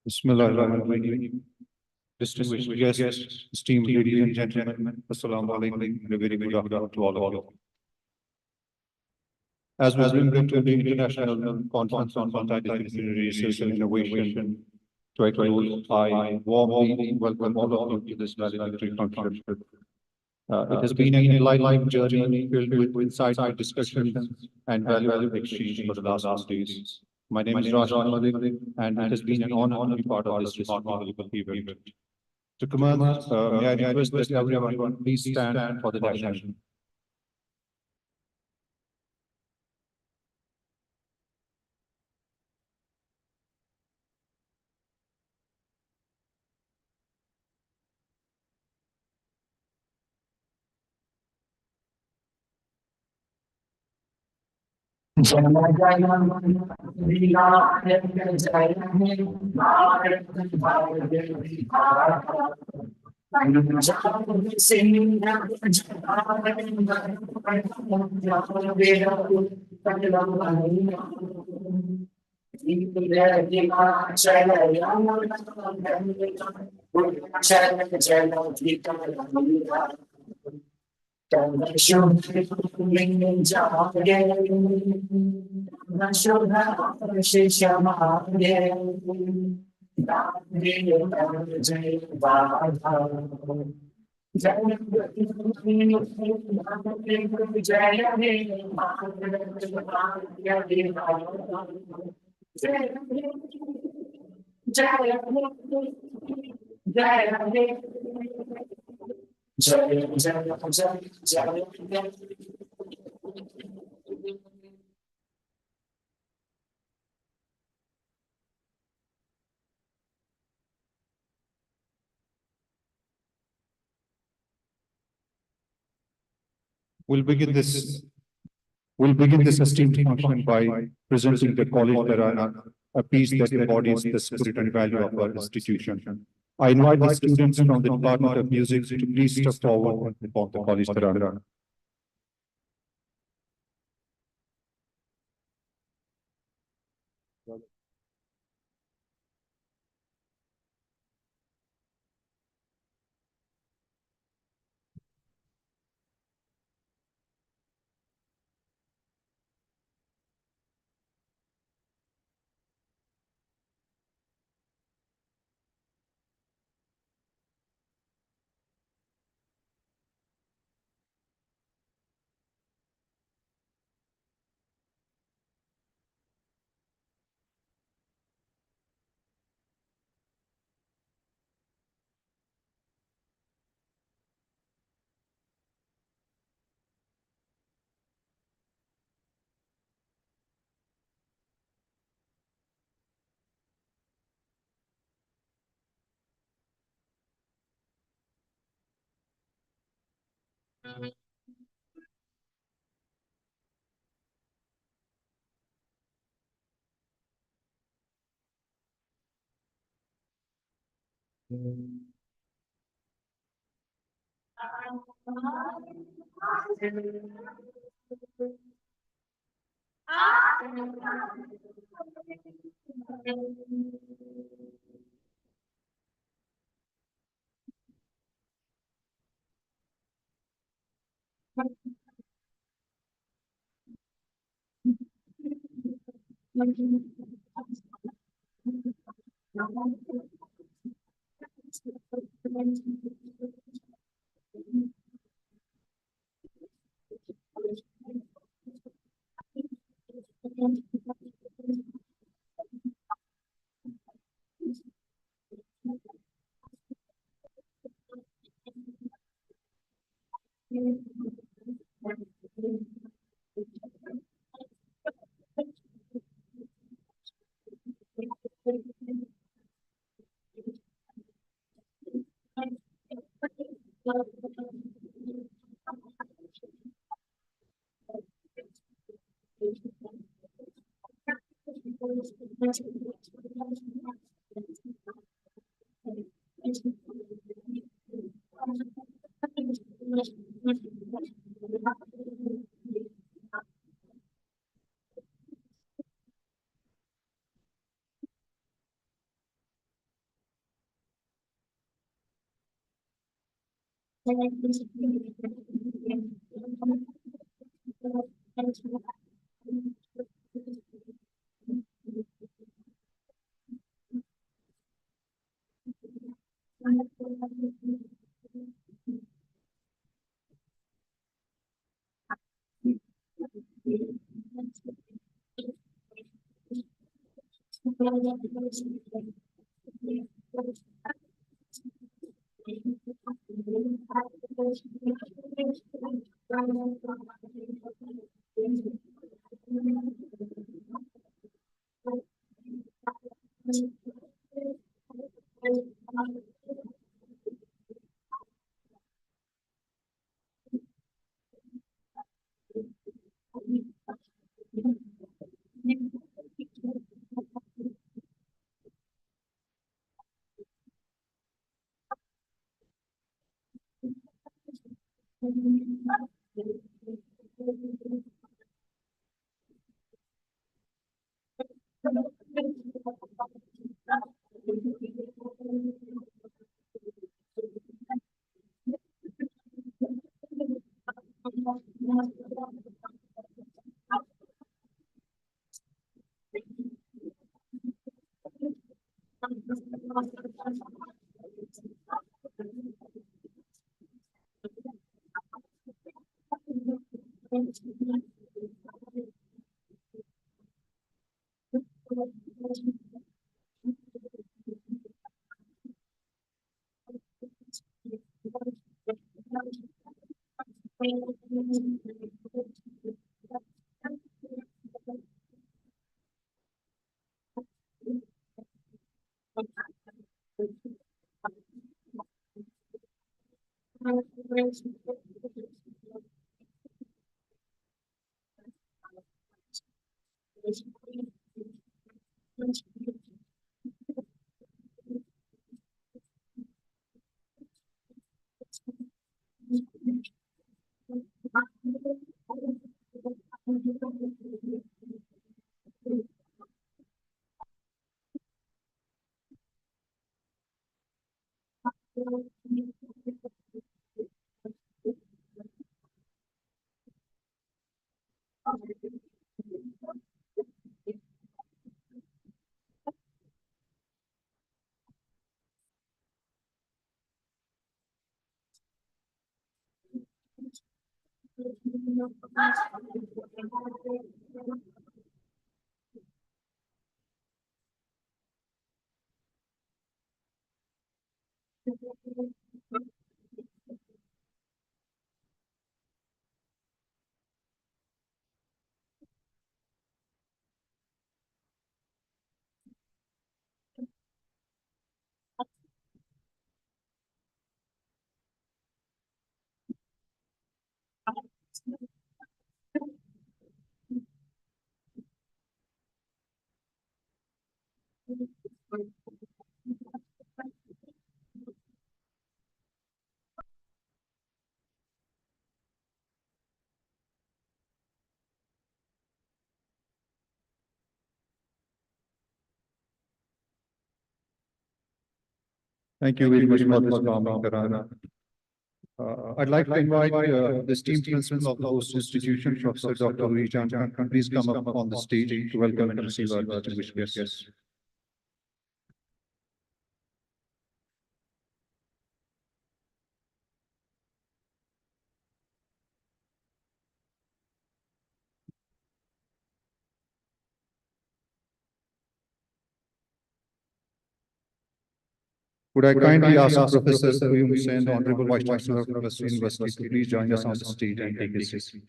Bismillahirrahmanirrahim. Distinguished guests, esteemed ladies and gentlemen, Assalamu alaikum, and a very good afternoon to all of you. As we bring to the International Conference on Multidisciplinary Research and Innovation to a close, I warmly welcome all of you to this valedictory function. It has been an enlightening journey filled with insightful discussions and valuable exchange for the last days. My name is Raj Malik, and it has been an honor to be part of this remarkable event. To commence, may I request that everyone please stand for the national. We'll begin this esteemed function by presenting the college Tarana, a piece that embodies the spirit and value of our institution. I invite the students from the Department of Music to please step forward and perform the college Tarana. Thank you very much for this warm Tarana. I'd like to invite the esteemed principal of the host institution, Professor Dr. Rijan Khan. Please come up on the stage to welcome and receive our distinguished guests. Would I kindly ask Professor Kuyum Hussain, the Honorable Vice Chancellor of Western University, to please join us on the stage and take his seat.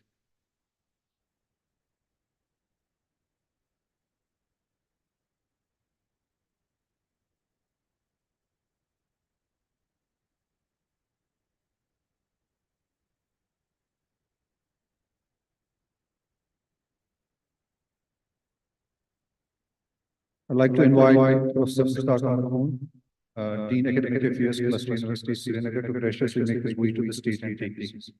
I'd like to invite Professor Mushtaq Mahmood, Dean Academic Affairs, Cluster University, Srinagar, to graciously make his way to the stage and take his seat.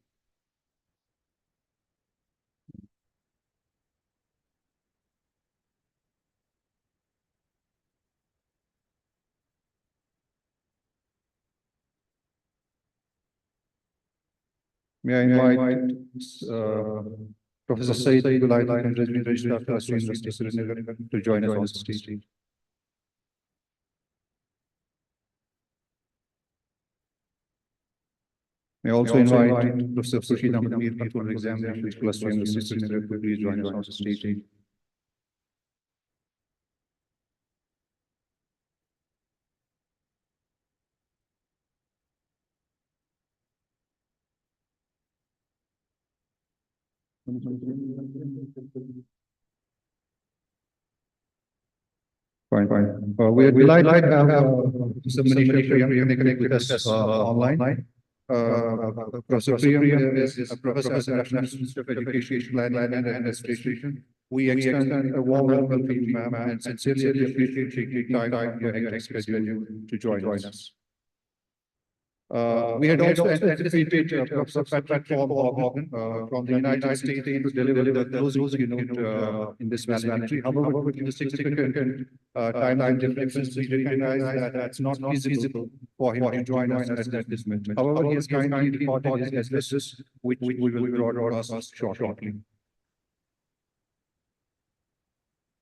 May I invite Professor Said Gulai and Registrar of University Srinagar to join us on the stage. May I also invite Professor Khurshid Ahmed Mir, Controller Examinations Cluster University Srinagar to please join us on the stage. Fine. We are delighted to have Professor Manisha Priyam connect with us online. Professor Priyam is a professor at the National Institute of Education, Planning and Administration. We extend a warm welcome to you, ma'am, and sincerely appreciate taking time from your hectic schedule to join us. We had also anticipated Professor Patrick Morgan from the United States to deliver the closing keynote in this valedictory. However, with the significant time differences, we recognize that it's not feasible for him to join us at this moment. However, he has kindly reported his addresses, which we will broadcast shortly.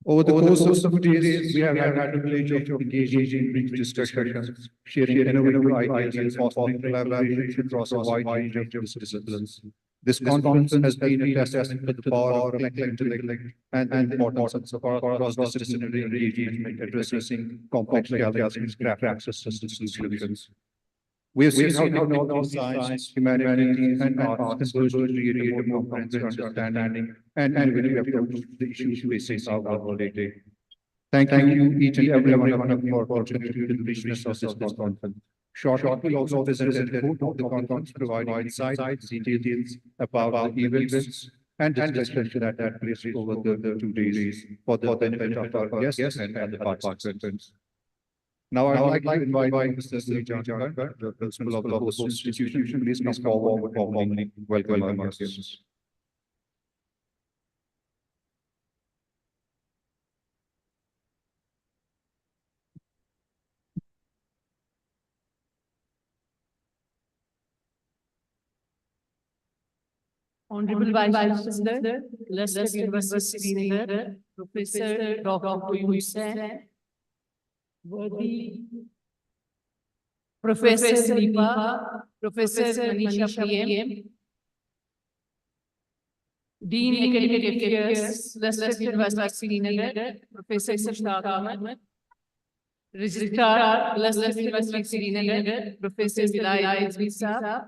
Over the course of some days, we have had the privilege of engaging in rich discussions, sharing innovative ideas, and fostering collaboration across a wide range of disciplines. This conference has been a testament to the power of collective intellect and the importance of cross-disciplinary engagement addressing complex challenges, craft access to solutions. We have seen how technology, science, humanity, and arts converge to create a more comprehensive understanding and innovative approach to the issues facing our world today. Thank you, each and every one of you, for contributing to the richness of this conference. Shortly, we also presented a report of the conference, providing insights, details about the events and discussions that took place over the 2 days for the benefit of our guests and the participants. Now, I'd like to invite Mr. Srijan Jankar, the principal of the host institution. Please come forward for formally welcome our guests. Honorable Vice Chancellor, Leicester University Srinagar, Professor Dr. Hussain, worthy Professor Nipa, Professor Manisha Priyam, Dean Academic Affairs, Leicester University Srinagar, Professor Mushtaq Ahmed, Registrar, Leicester University Srinagar, Professor Vilayat Saab,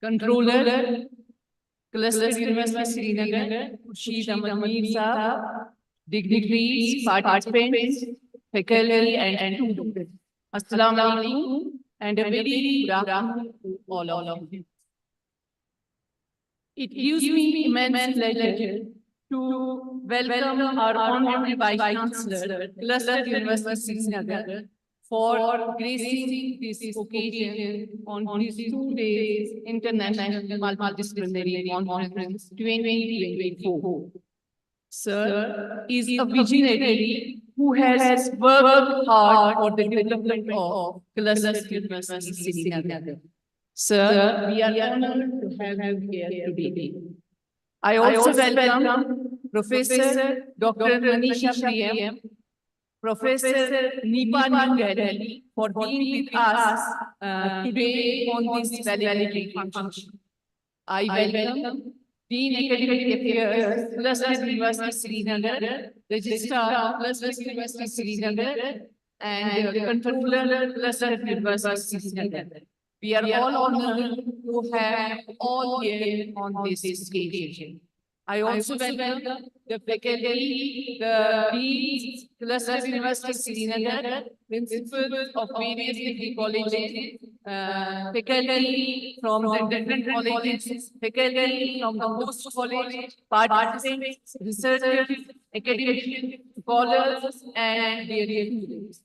Controller, Leicester University Srinagar, Khurshid Ahmed Mir Saab, dignitaries, participants, faculty, and students. Assalamu alaikum, and a very good afternoon to all of you. It gives me immense pleasure to welcome our Honorable Vice Chancellor, Leicester University Srinagar, for gracing this occasion on these 2 days International Multidisciplinary Conference 2024. Sir is a visionary who has worked hard for the development of Leicester University Srinagar. Sir, we are honored to have you here today. I also welcome Professor Dr. Manisha Priyam, Professor Nipa Nungadali, for being with us today on this valedictory function. I welcome Dean Academic Affairs, Leicester University Srinagar, Registrar, Leicester University Srinagar, and Controller, Leicester University Srinagar. We are all honored to have all here on this occasion. I also welcome the faculty, the deans, Leicester University Srinagar, principals of various degree colleges, faculty from the different colleges, faculty from the host college, participants, researchers, academics, scholars, and their students.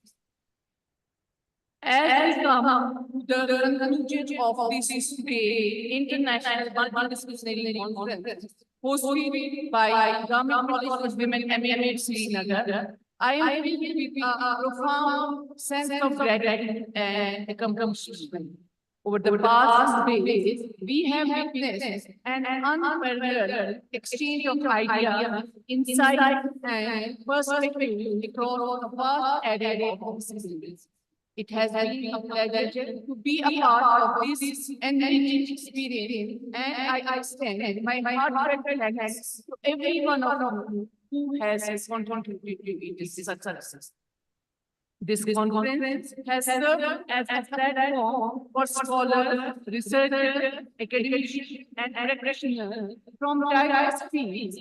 As we come to the conclusion of this International Multidisciplinary Conference, hosted by Government College of Women MA Srinagar, I am filled with a profound sense of gratitude and accomplishment. Over the past days, we have witnessed an unparalleled exchange of ideas, insights, and perspectives across a vast array of disciplines. It has been a pleasure to be a part of this enriching experience, and I extend my heartfelt thanks to every one of you who has contributed to its success. This conference has served as a platform for scholars, researchers, academicians, and practitioners from diverse fields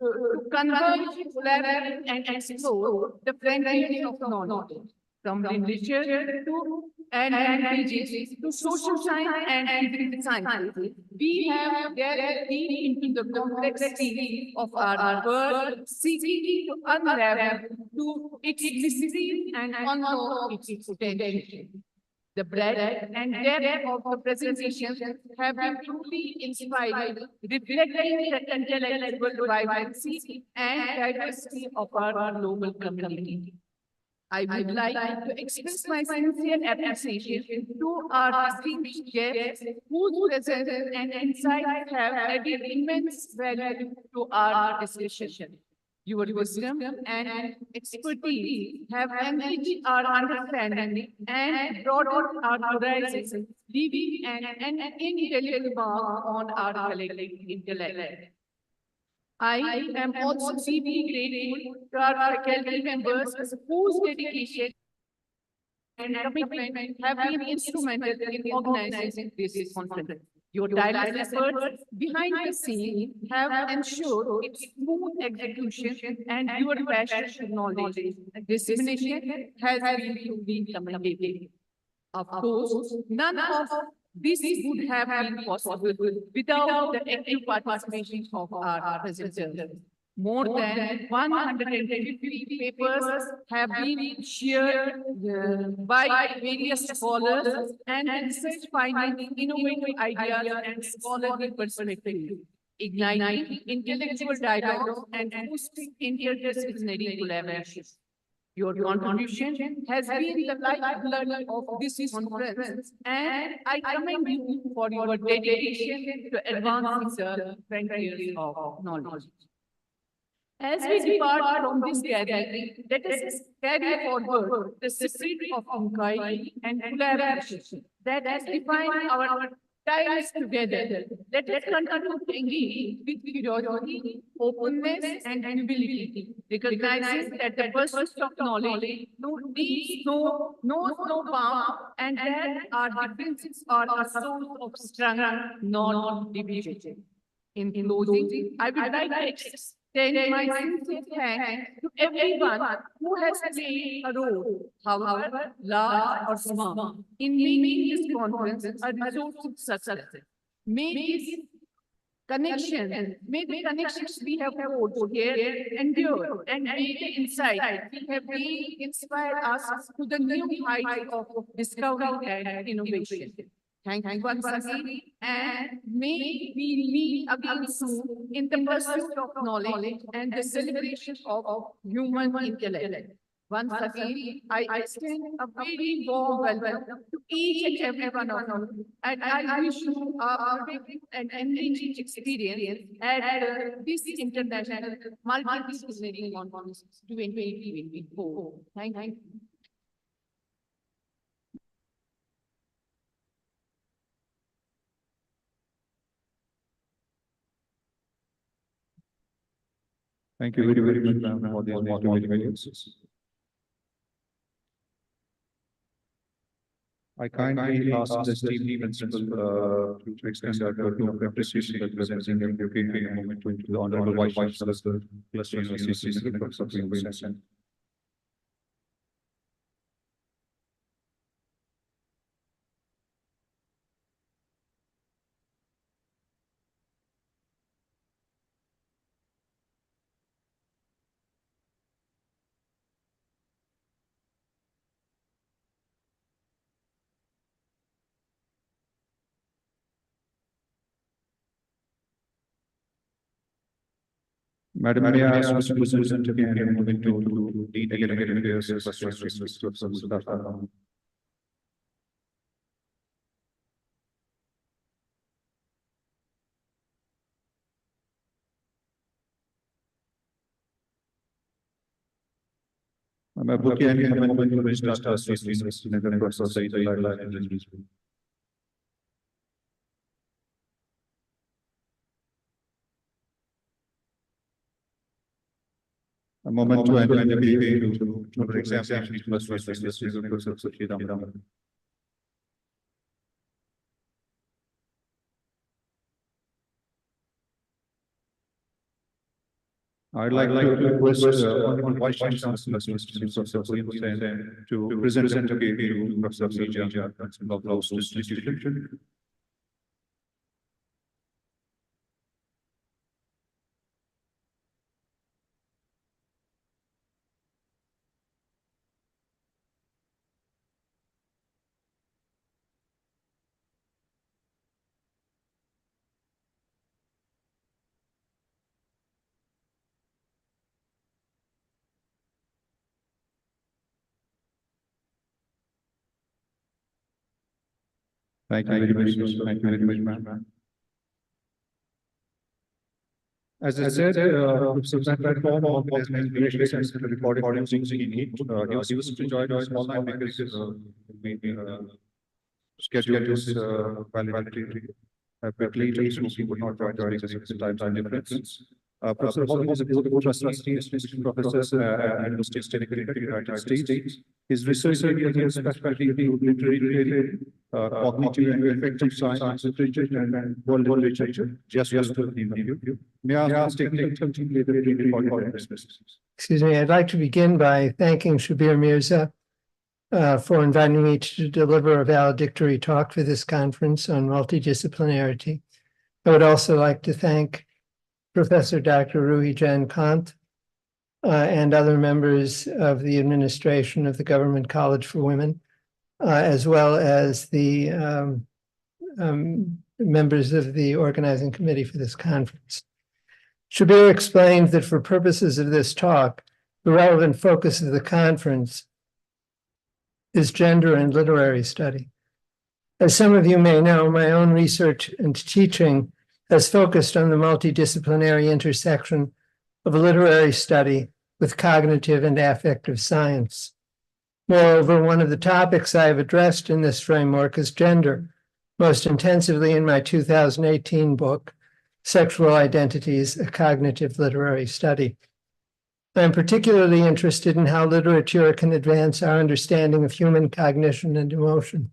to converge, collaborate, and explore the frontiers of knowledge, from literature to and languages to social science and physical sciences. We have delved deep into the complexity of our world, seeking to unravel to its mysteries and unlock its potential. The breadth and depth of the presentations have been truly inspiring, reflecting the intellectual vibrancy and diversity of our global community. I would like to express my sincere appreciation to our distinguished guests whose presence and insights have added immense value to our discussion. Your wisdom and expertise have enriched our understanding and broadened our horizons, leaving an indelible mark on our collective intellect. I am also deeply grateful to our faculty members whose dedication and commitment have been instrumental in organizing this conference. Your tireless efforts behind the scenes have ensured its smooth execution, and your passion for knowledge and dissemination has been truly commendable. Of course, none of this would have been possible without the active participation of our presenters. More than 150 papers have been shared by various scholars and research finding innovative ideas and scholarly perspectives, igniting intellectual dialogue and boosting interdisciplinary collaboration. Your contribution has been the lifeblood of this conference, and I commend you for your dedication to advancing the frontiers of knowledge. As we depart from this gathering, let us carry forward the spirit of inquiry and collaboration that has defined our times together. Let us continue to engage with curiosity, openness, and humility, recognizing that the pursuit of knowledge knows no bound, and that our differences are a source of strength, not division. In closing, I would like to extend my sincere thanks to everyone who has played a role, however large or small, in making this conference a resource of success. May the connections we have forged here endure, and may the insight we have gained inspire us to the new heights of discovery and innovation. Thank you once again, and may we meet again soon in the pursuit of knowledge and the celebration of human intellect. Once again, I extend a very warm welcome to each and every one of you, and I wish you a productive and enriching experience at this international multidisciplinary conference 2024. Thank you. Thank you very much, ma'am, for these motivating videos. I kindly ask the esteemed principal to extend their token of appreciation representing the UK in a moment to the Honorable Vice Chancellor, plus University Professor Vincent. Madam, may I ask Mr. President to begin and moving to the academic affairs questions. मैं बुकिया के mobile में start नगर process सही a moment to enter the BA to examination plus this is a process of Shri. I'd like to request Honorable Vice Chancellor to present the BA Professor Sija of those institutions. Thank you very much. Thank you very much, ma'am. As I said, subscribe platform organizing relations and recording things in need. He was used to join us online because we scheduled this valedictory quickly, so he would not join us at the times and difference. Professor Holland is a global trustee, assistant professor at University of Technical United States. His research areas specifically include literary, cognitive and affective science, literature, and world literature. Just to name a few. May I ask Excuse me, I'd like to begin by thanking Shabir Mirza for inviting me to deliver a valedictory talk for this conference on multidisciplinarity. I would also like to thank Professor Dr. Ruhi Jan Kant and other members of the administration of the Government College for Women, as well as the members of the organizing committee for this conference. Shabir explained that for purposes of this talk, the relevant focus of the conference is gender and literary study. As some of you may know, my own research and teaching has focused on the multidisciplinary intersection of literary study with cognitive and affective science. Moreover, one of the topics I have addressed in this framework is gender, most intensively in my 2018 book, Sexual Identities, a Cognitive Literary Study. I am particularly interested in how literature can advance our understanding of human cognition and emotion,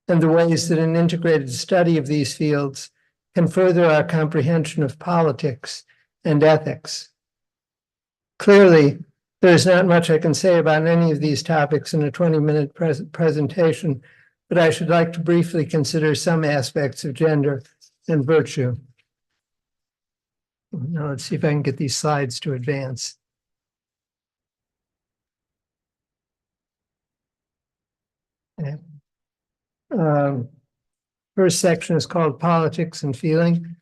and the ways that an integrated study of these fields can further our comprehension of politics and ethics. Clearly, there is not much I can say about any of these topics in a 20-minute presentation, but I should like to briefly consider some aspects of gender and virtue. Now let's see if I can get these slides to advance. Okay. First section is called Politics and Feeling.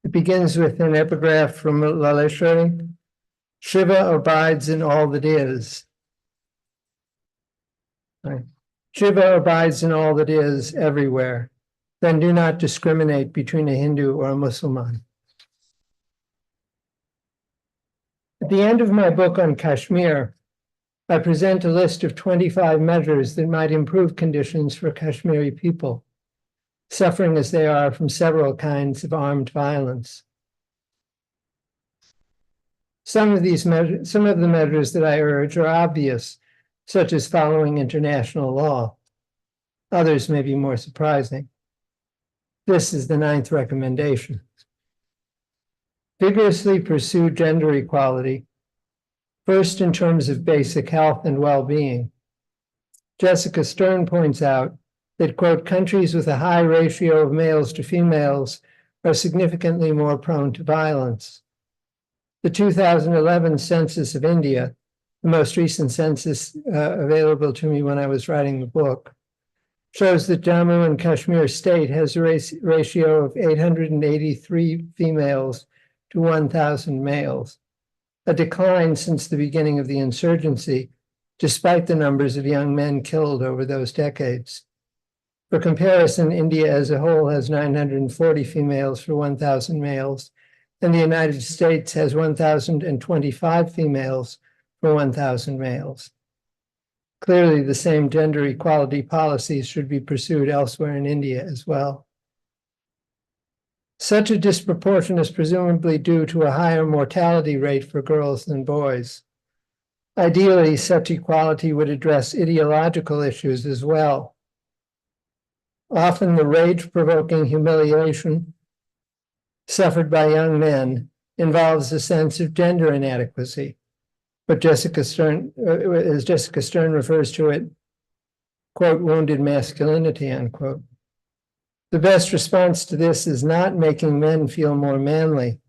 It begins with an epigraph from Valedictory. Shiva abides in all that is. Right. Shiva abides in all that is everywhere. Then do not discriminate between a Hindu or a Muslim. At the end of my book on Kashmir, I present a list of 25 measures that might improve conditions for Kashmiri people, suffering as they are from several kinds of armed violence. Some of the measures that I urge are obvious, such as following international law. Others may be more surprising. This is the 9th recommendation. Vigorously pursue gender equality, first in terms of basic health and well-being. Jessica Stern points out that, quote, countries with a high ratio of males to females are significantly more prone to violence. The 2011 census of India, the most recent census available to me when I was writing the book, shows that Jammu and Kashmir state has a ratio of 883 females to 1,000 males, a decline since the beginning of the insurgency, despite the numbers of young men killed over those decades. For comparison, India as a whole has 940 females for 1,000 males and the United States has 1,025 females for 1,000 males. Clearly, the same gender equality policies should be pursued elsewhere in India as well. Such a disproportion is presumably due to a higher mortality rate for girls than boys. Ideally, such equality would address ideological issues as well. Often the rage-provoking humiliation suffered by young men involves a sense of gender inadequacy. But Jessica Stern, as Jessica Stern refers to it, quote, wounded masculinity, unquote. The best response to this is not making men feel more manly,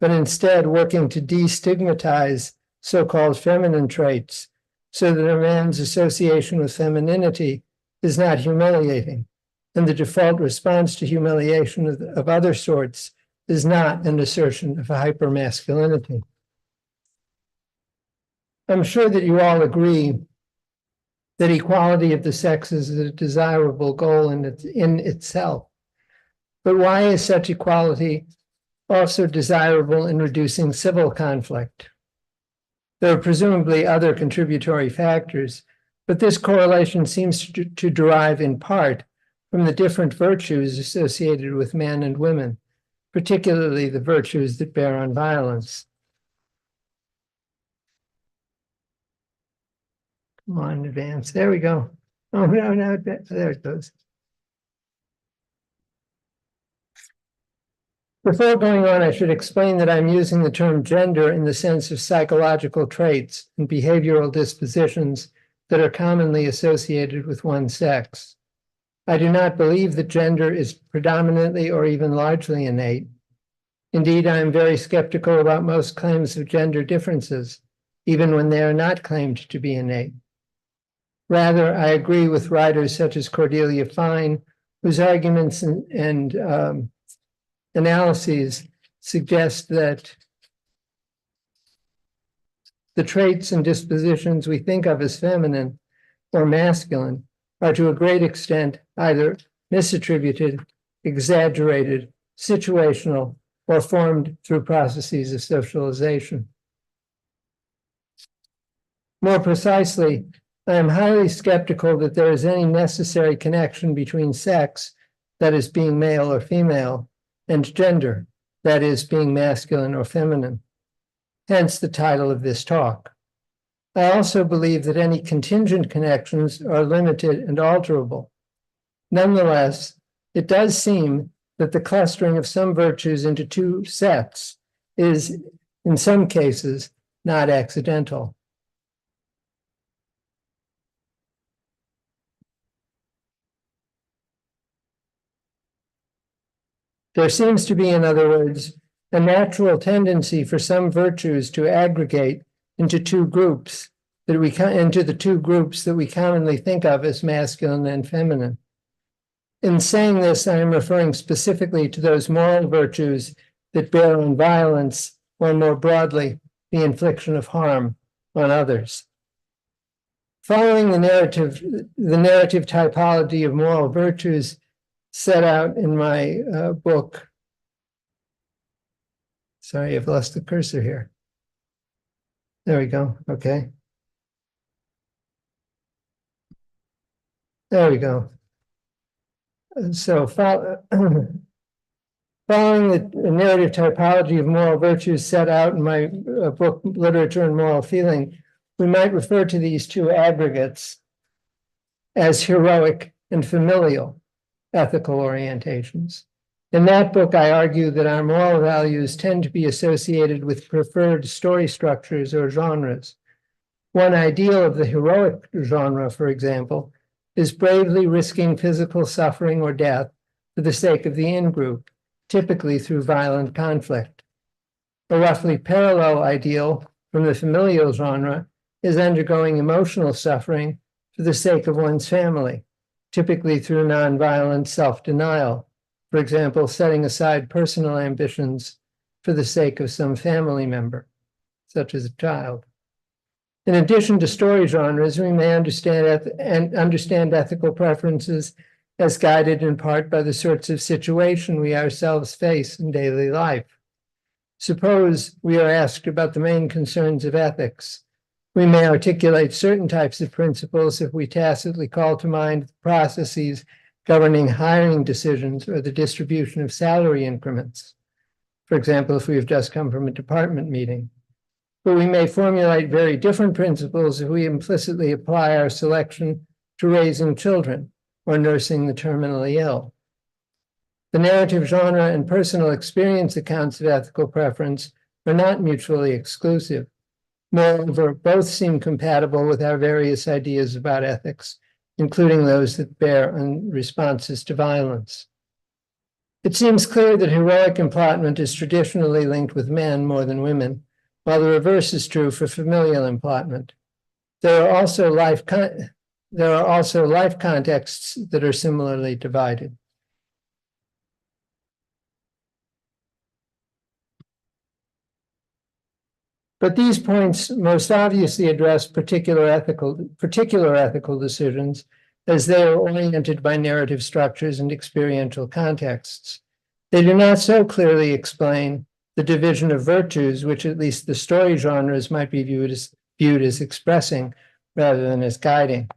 but instead working to destigmatize so-called feminine traits so that a man's association with femininity is not humiliating, and the default response to humiliation of other sorts is not an assertion of hypermasculinity. I'm sure that you all agree that equality of the sexes is a desirable goal in itself. But why is such equality also desirable in reducing civil conflict? There are presumably other contributory factors, but this correlation seems to derive in part from the different virtues associated with men and women, particularly the virtues that bear on violence. Come on, advance. There we go. Oh, no, there it goes. Before going on, I should explain that I'm using the term gender in the sense of psychological traits and behavioral dispositions that are commonly associated with one sex. I do not believe that gender is predominantly or even largely innate. Indeed, I am very skeptical about most claims of gender differences, even when they are not claimed to be innate. Rather, I agree with writers such as Cordelia Fine, whose arguments and analyses suggest that the traits and dispositions we think of as feminine or masculine are to a great extent either misattributed, exaggerated, situational, or formed through processes of socialization. More precisely, I am highly skeptical that there is any necessary connection between sex, that is being male or female, and gender, that is being masculine or feminine. Hence the title of this talk. I also believe that any contingent connections are limited and alterable. Nonetheless, it does seem that the clustering of some virtues into two sets is, in some cases, not accidental. There seems to be, in other words, a natural tendency for some virtues to aggregate into the two groups that we commonly think of as masculine and feminine. In saying this, I am referring specifically to those moral virtues that bear on violence, or more broadly, the infliction of harm on others. Following the narrative typology of moral virtues set out in my book. Sorry, I've lost the cursor here. There we go. Okay. There we go. So following the narrative typology of moral virtues set out in my book, Literature and Moral Feeling, we might refer to these two aggregates as heroic and familial ethical orientations. In that book, I argue that our moral values tend to be associated with preferred story structures or genres. One ideal of the heroic genre, for example, is bravely risking physical suffering or death for the sake of the in-group, typically through violent conflict. A roughly parallel ideal from the familial genre is undergoing emotional suffering for the sake of one's family, typically through nonviolent self-denial, for example, setting aside personal ambitions for the sake of some family member, such as a child. In addition to story genres, we may understand ethical preferences as guided in part by the sorts of situation we ourselves face in daily life. Suppose we are asked about the main concerns of ethics. We may articulate certain types of principles if we tacitly call to mind processes governing hiring decisions or the distribution of salary increments. For example, if we have just come from a department meeting. But we may formulate very different principles if we implicitly apply our selection to raising children or nursing the terminally ill. The narrative genre and personal experience accounts of ethical preference are not mutually exclusive. Moreover, both seem compatible with our various ideas about ethics, including those that bear on responses to violence. It seems clear that heroic emplotment is traditionally linked with men more than women, while the reverse is true for familial emplotment. There are also life contexts that are similarly divided. But these points most obviously address particular ethical decisions, as they are oriented by narrative structures and experiential contexts. They do not so clearly explain the division of virtues, which at least the story genres might be viewed as expressing rather than as guiding.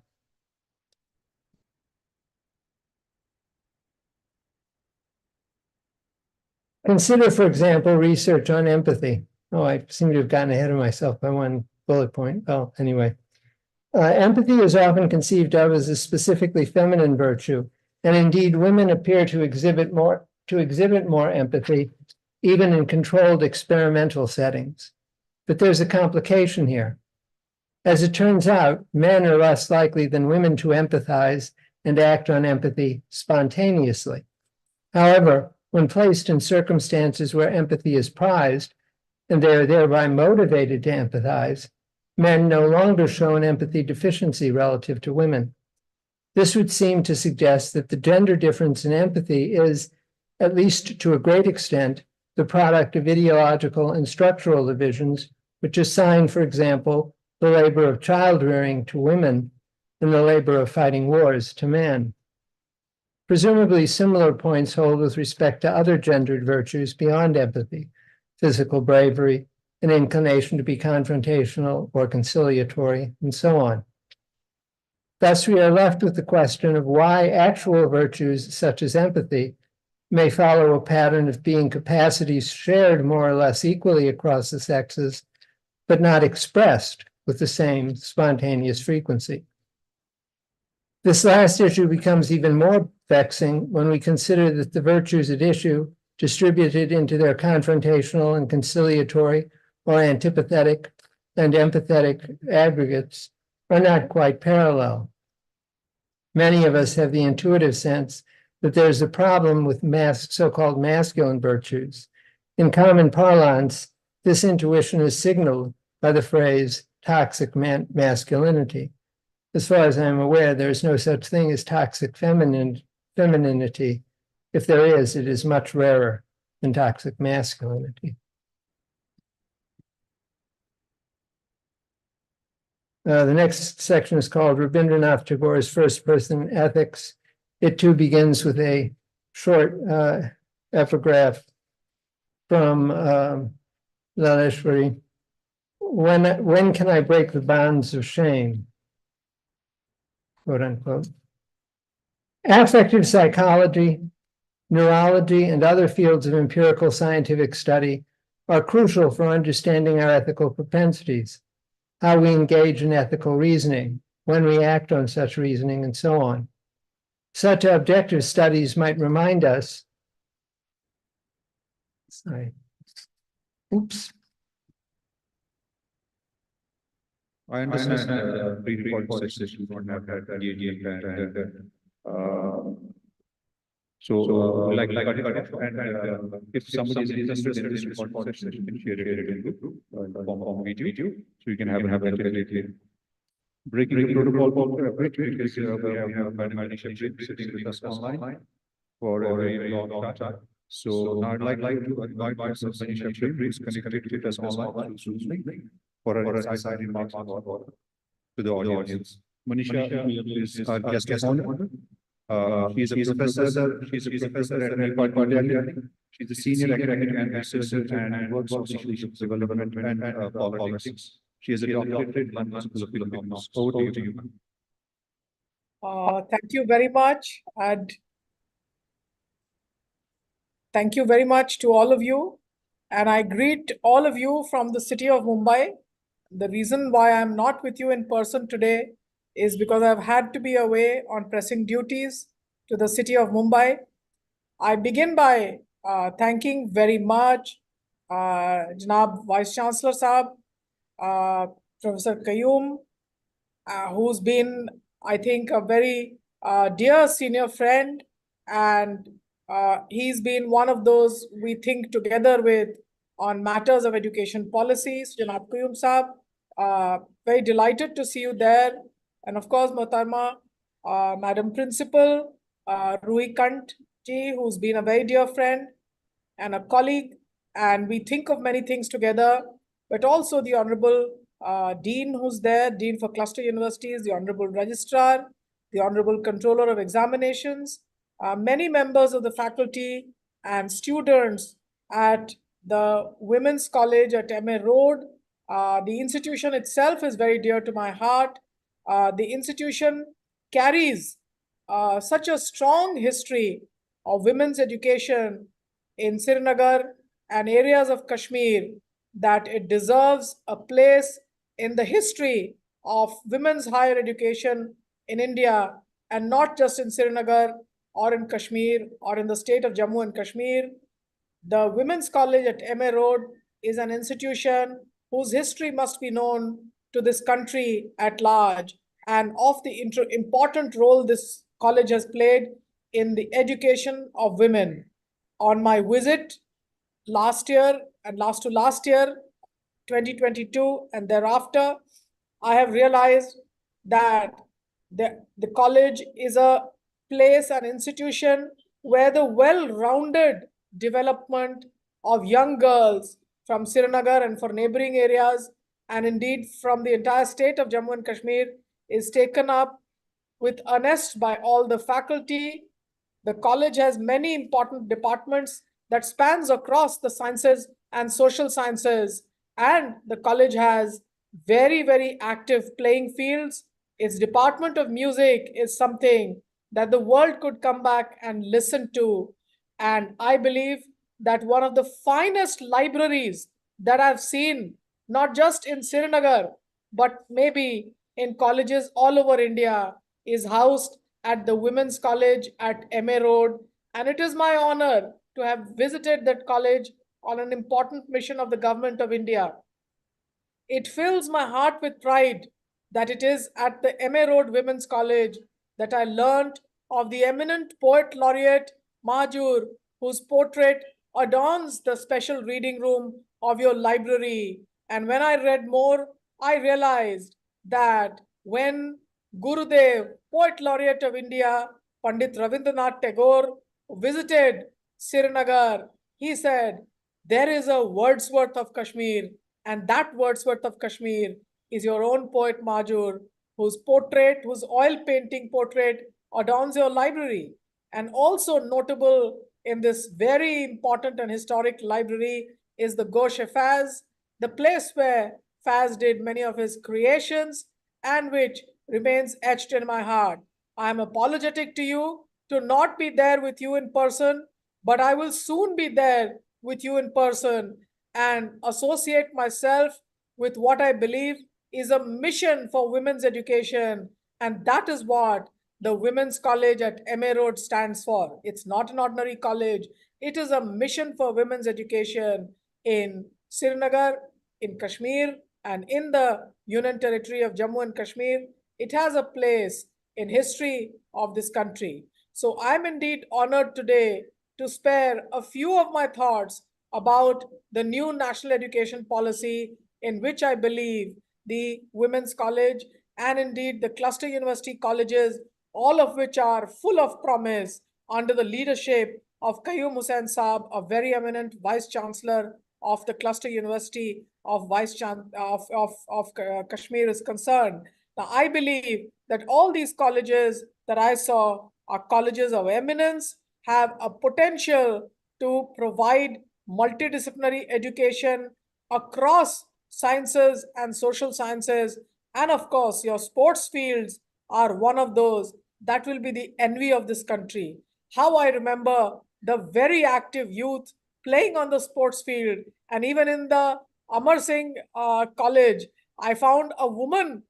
Consider, for example, research on empathy. Oh, I seem to have gotten ahead of myself by one bullet point. Well, anyway. Empathy is often conceived of as a specifically feminine virtue, and indeed women appear to exhibit more empathy, even in controlled experimental settings. But there's a complication here. As it turns out, men are less likely than women to empathize and act on empathy spontaneously. However, when placed in circumstances where empathy is prized, and they are thereby motivated to empathize, men no longer show an empathy deficiency relative to women. This would seem to suggest that the gender difference in empathy is, at least to a great extent, the product of ideological and structural divisions, which assign, for example, the labor of child-rearing to women and the labor of fighting wars to men. Presumably, similar points hold with respect to other gendered virtues beyond empathy, physical bravery, an inclination to be confrontational or conciliatory, and so on. Thus, we are left with the question of why actual virtues such as empathy may follow a pattern of being capacities shared more or less equally across the sexes, but not expressed with the same spontaneous frequency. This last issue becomes even more vexing when we consider that the virtues at issue, distributed into their confrontational and conciliatory or antipathetic and empathetic aggregates, are not quite parallel. Many of us have the intuitive sense that there's a problem with so-called masculine virtues. In common parlance, this intuition is signaled by the phrase toxic masculinity. As far as I'm aware, there is no such thing as toxic femininity. If there is, it is much rarer than toxic masculinity. The next section is called Rabindranath Tagore's First Person Ethics. It too begins with a short epigraph from Valedictory. When can I break the bonds of shame? Quote unquote. Affective psychology, neurology, and other fields of empirical scientific study are crucial for understanding our ethical propensities, how we engage in ethical reasoning, when we act on such reasoning, and so on. Such objective studies might remind us, I understand pre-recorded sessions don't have that and like if somebody is interested in this recorded session, you can share it in the group in the form of video, so you can have that clearly. Breaking the protocol because we have Manisha sitting with us online for a very long time. So now I'd like to invite Manisha who is connected with us online through Zoom for her insight remarks to the audience. Manisha is our guest honor. She's a professor. She's a professor at Polytechnic. She's a senior academic and researcher and works on issues of development and politics. She has a doctorate in London School of Economics. Over to you, ma'am. Thank you very much. And thank you very much to all of you. And I greet all of you from the city of Mumbai. The reason why I'm not with you in person today is because I've had to be away on pressing duties to the city of Mumbai. I begin by thanking very much Janab Vice Chancellor Saab, Professor Qayyum, who's been, I think, a very dear senior friend, and he's been one of those we think together with on matters of education policies. Janab Qayyum Saab, very delighted to see you there. And of course, Mohtarma, Madam Principal, Rui Kant ji, who's been a very dear friend and a colleague, and we think of many things together, but also the Honorable Dean who's there, Dean for Cluster Universities, the Honorable Registrar, the Honorable Controller of Examinations, many members of the faculty and students at the Women's College at MA Road. The institution itself is very dear to my heart. The institution carries such a strong history of women's education in Srinagar and areas of Kashmir that it deserves a place in the history of women's higher education in India, and not just in Srinagar or in Kashmir or in the state of Jammu and Kashmir. The Women's College at MA Road is an institution whose history must be known to this country at large, and of the important role this college has played in the education of women. On my visit last year and last 2022, and thereafter, I have realized that the college is a place, an institution where the well-rounded development of young girls from Srinagar and for neighboring areas, and indeed from the entire state of Jammu and Kashmir, is taken up with earnest by all the faculty. The college has many important departments that spans across the sciences and social sciences, and the college has very, very active playing fields. Its Department of Music is something that the world could come back and listen to. And I believe that one of the finest libraries that I've seen, not just in Srinagar, but maybe in colleges all over India, is housed at the Women's College at MA Road. And it is my honor to have visited that college on an important mission of the government of India. It fills my heart with pride that it is at the MA Road Women's College that I learned of the eminent poet laureate Mahjur, whose portrait adorns the special reading room of your library. And when I read more, I realized that when Gurudev, poet laureate of India, Pandit Ravindranath Tagore, visited Srinagar, he said, there is a Wordsworth of Kashmir, and that Wordsworth of Kashmir is your own poet Mahjur, whose oil painting portrait adorns your library. And also notable in this very important and historic library is the Goshe Faz, the place where Faz did many of his creations and which remains etched in my heart. I am apologetic to you to not be there with you in person, but I will soon be there with you in person and associate myself with what I believe is a mission for women's education. And that is what the Women's College at MA Road stands for. It's not an ordinary college. It is a mission for women's education in Srinagar, in Kashmir, and in the Union Territory of Jammu and Kashmir. It has a place in history of this country. So I'm indeed honored today to spare a few of my thoughts about the new national education policy, in which I believe the Women's College and indeed the cluster university colleges, all of which are full of promise under the leadership of Qayyum Hussain Saab, a very eminent Vice Chancellor of the cluster university of Kashmir is concerned. Now, I believe that all these colleges that I saw our colleges of eminence have a potential to provide multidisciplinary education across sciences and social sciences. And of course, your sports fields are one of those that will be the envy of this country. How I remember the very active youth playing on the sports field, and even in the Amar Singh College, I found a woman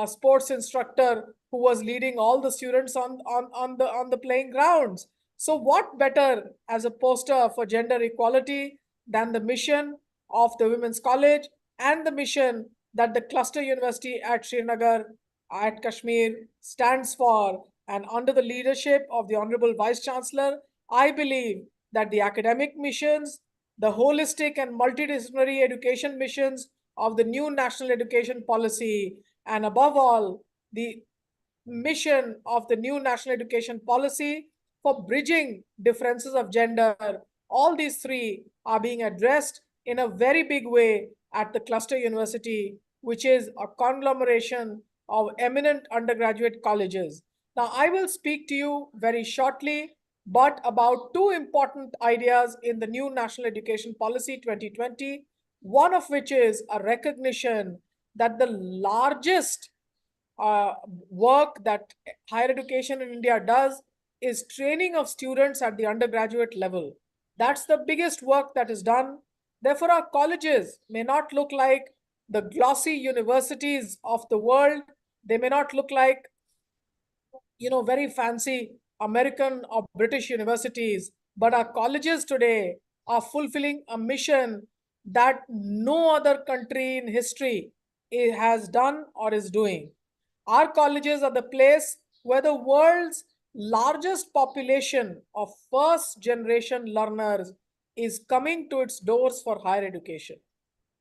sports instructor who was leading all the students on the playing grounds. So what better as a poster for gender equality than the mission of the Women's College and the mission that the cluster university at Srinagar, at Kashmir stands for. And under the leadership of the Honorable Vice Chancellor, I believe that the academic missions, the holistic and multidisciplinary education missions of the new national education policy, and above all, the mission of the new national education policy for bridging differences of gender, all these three are being addressed in a very big way at the cluster university, which is a conglomeration of eminent undergraduate colleges. Now, I will speak to you very shortly, but about two important ideas in the new National Education Policy 2020, one of which is a recognition that the largest work that higher education in India does is training of students at the undergraduate level. That's the biggest work that is done. Therefore, our colleges may not look like the glossy universities of the world. They may not look like, very fancy American or British universities, but our colleges today are fulfilling a mission that no other country in history has done or is doing. Our colleges are the place where the world's largest population of first generation learners is coming to its doors for higher education.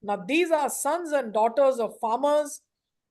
Now, these are sons and daughters of farmers.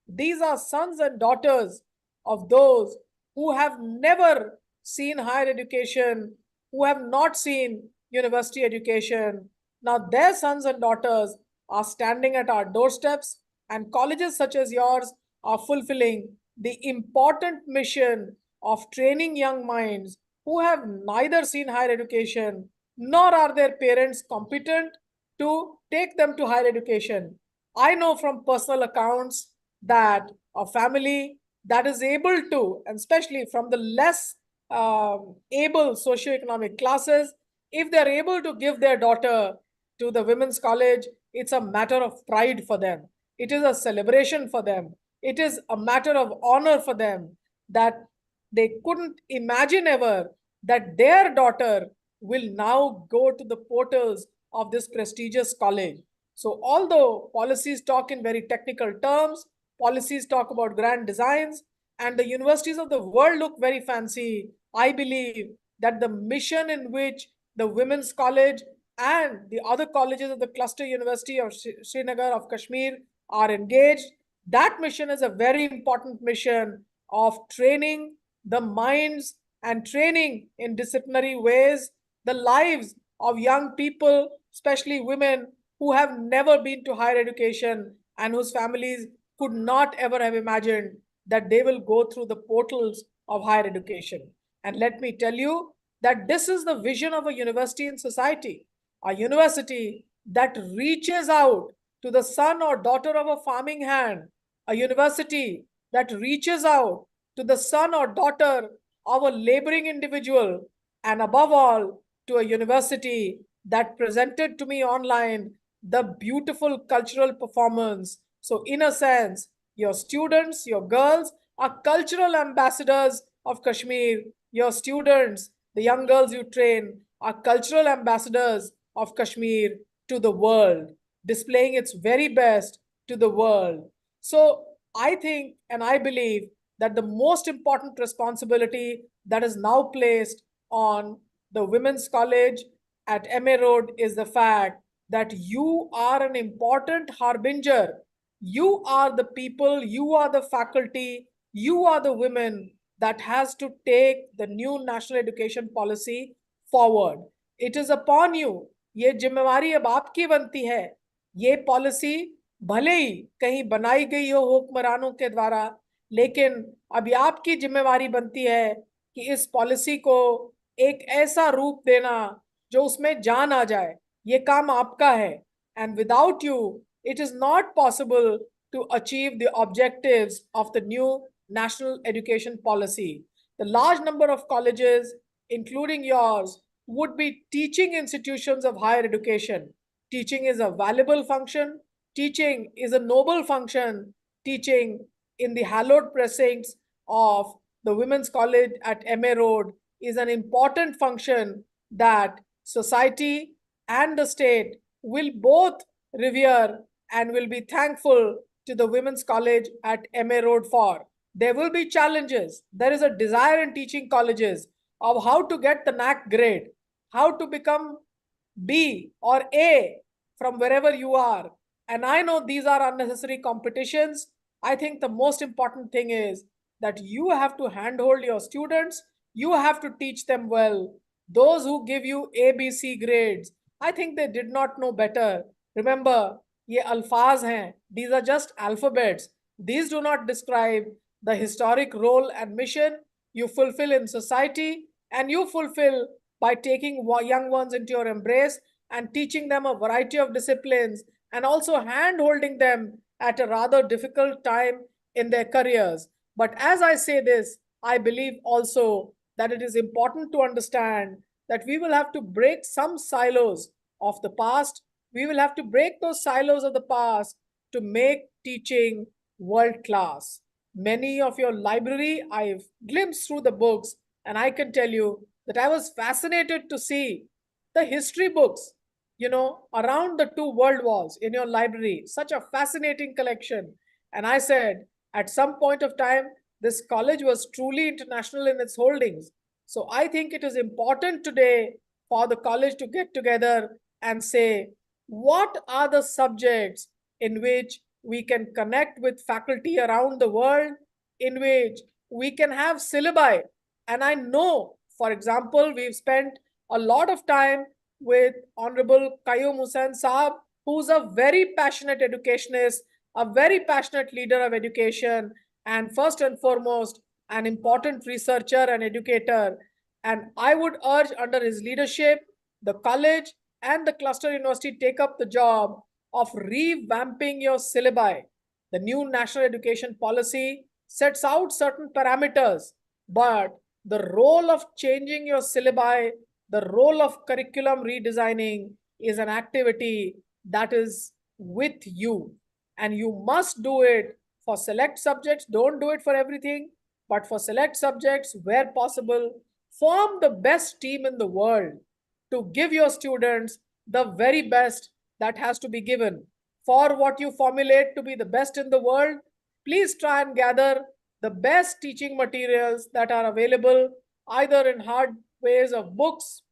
These are sons and daughters of those who have never seen higher education, who have not seen university education. Now, their sons and daughters are standing at our doorsteps, and colleges such as yours are fulfilling the important mission of training young minds who have neither seen higher education nor are their parents competent to take them to higher education. I know from personal accounts that a family that is able to, and especially from the less able socioeconomic classes, if they're able to give their daughter to the women's college, it's a matter of pride for them. It is a celebration for them. It is a matter of honor for them that they couldn't imagine ever that their daughter will now go to the portals of this prestigious college. So although policies talk in very technical terms, policies talk about grand designs, and the universities of the world look very fancy, I believe that the mission in which the Women's College and the other colleges of the Cluster University of Srinagar of Kashmir are engaged, that mission is a very important mission of training the minds and training in disciplinary ways the lives of young people, especially women who have never been to higher education and whose families could not ever have imagined that they will go through the portals of higher education. And let me tell you that this is the vision of a university in society, a university that reaches out to the son or daughter of a farming hand, a university that reaches out to the son or daughter of a laboring individual, and above all, to a university that presented to me online the beautiful cultural performance. So in a sense, your students, your girls are cultural ambassadors of Kashmir. Your students, the young girls you train, are cultural ambassadors of Kashmir to the world, displaying its very best to the world. So I think and I believe that the most important responsibility that is now placed on the Women's College at MA Road is the fact that you are an important harbinger. You are the people, you are the faculty, you are the women that has to take the new national education policy forward. It is upon you. ये जिम्मेवारी अब आपकी बनती है. ये policy भले ही कहीं बनाई गई हो हुक्मरानों के द्वारा, लेकिन अब आपकी जिम्मेवारी बनती है कि इस पॉलिसी को एक ऐसा रूप देना जो उसमें जान आ जाए, ये काम आपका है. And without you, it is not possible to achieve the objectives of the new national education policy. The large number of colleges, including yours, would be teaching institutions of higher education. Teaching is a valuable function. Teaching is a noble function. Teaching in the hallowed precincts of the Women's College at MA Road is an important function that society and the state will both revere and will be thankful to the Women's College at MA Road for. There will be challenges. There is a desire in teaching colleges of how to get the NAC grade, how to become B or A from wherever you are. And I know these are unnecessary competitions. I think the most important thing is that you have to handhold your students. You have to teach them well. Those who give you A, B, C grades, I think they did not know better. Remember, ye alfaz hain. These are just alphabets. These do not describe the historic role and mission you fulfill in society, and you fulfill by taking young ones into your embrace and teaching them a variety of disciplines and also hand holding them at a rather difficult time in their careers. But as I say this, I believe also that it is important to understand that we will have to break some silos of the past. We will have to break those silos of the past to make teaching world class. Many of your library, I've glimpsed through the books, and I can tell you that I was fascinated to see the history books, around the two world wars in your library. Such a fascinating collection. And I said, at some point of time, this college was truly international in its holdings. So I think it is important today for the college to get together and say, what are the subjects in which we can connect with faculty around the world, in which we can have syllabi. And I know, for example, we've spent a lot of time with Honorable Qayyum Hussain Saab, who's a very passionate educationist, a very passionate leader of education, and first and foremost, an important researcher and educator. And I would urge, under his leadership, the college and the cluster university take up the job of revamping your syllabi. The new national education policy sets out certain parameters, but the role of changing your syllabi, the role of curriculum redesigning is an activity that is with you. And you must do it for select subjects. Don't do it for everything, but for select subjects where possible. Form the best team in the world to give your students the very best that has to be given. For what you formulate to be the best in the world, please try and gather the best teaching materials that are available, either in hard ways of books,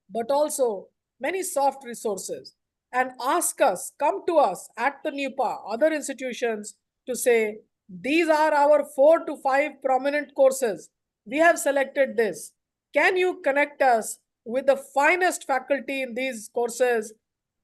but also many soft resources. And ask us, come to us at the NUPA, other institutions, to say, these are our 4 to 5 prominent courses. We have selected this. Can you connect us with the finest faculty in these courses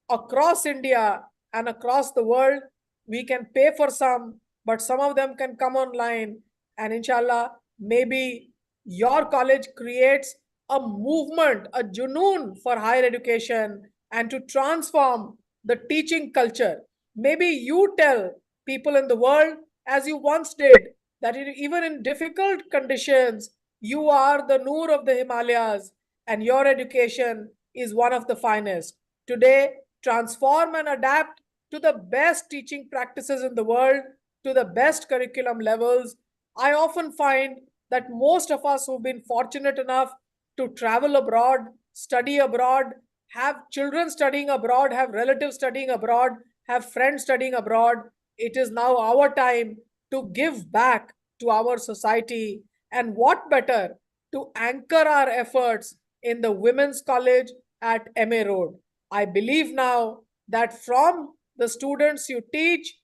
across India and across the world? We can pay for some, but some of them can come online. And inshallah, maybe your college creates a movement, a junoon for higher education and to transform the teaching culture. Maybe you tell people in the world, as you once did, that even in difficult conditions, you are the Noor of the Himalayas and your education is one of the finest. Today, transform and adapt to the best teaching practices in the world, to the best curriculum levels. I often find that most of us who've been fortunate enough to travel abroad, study abroad, have children studying abroad, have relatives studying abroad, have friends studying abroad, it is now our time to give back to our society. And what better to anchor our efforts in the Women's College at MA Road. I believe now that from the students you teach,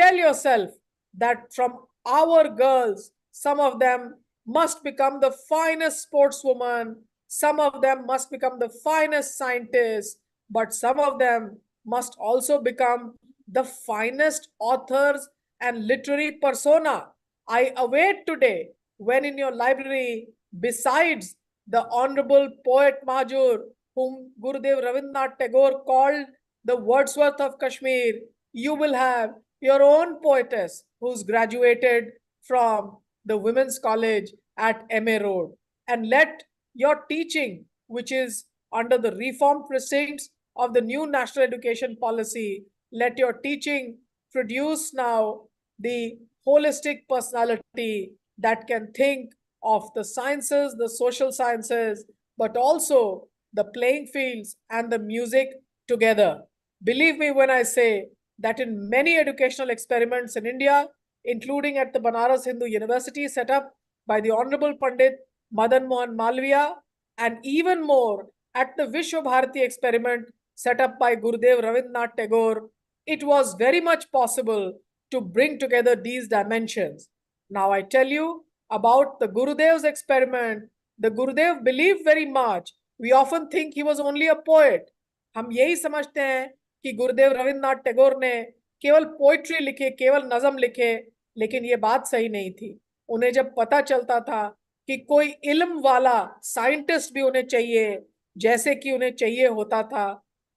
tell yourself that from our girls, some of them must become the finest sportswoman, some of them must become the finest scientists, but some of them must also become the finest authors and literary persona. I await today when in your library, besides the Honorable Poet Majur, whom Gurudev Rabindranath Tagore called the Wordsworth of Kashmir, you will have your own poetess who's graduated from the Women's College at MA Road. And let your teaching, which is under the reform precincts of the new national education policy, let your teaching produce now the holistic personality that can think of the sciences, the social sciences, but also the playing fields and the music together. Believe me when I say that in many educational experiments in India, including at the Banaras Hindu University set up by the Honorable Pandit Madan Mohan Malviya, and even more at the Vishwa Bharati experiment set up by Gurudev Rabindranath Tagore, it was very much possible to bring together these dimensions. Now I tell you about the Gurudev's experiment. The Gurudev believed very much. We often think he was only a poet. हम यही समझते हैं कि गुरुदेव रविन्द्रनाथ टैगोर ने केवल poetry लिखे, केवल नज़म लिखे, लेकिन ये बात सही नहीं थी. उन्हें जब पता चलता था कि कोई इल्म वाला साइंटिस्ट भी उन्हें चाहिए, जैसे कि उन्हें चाहिए होता था,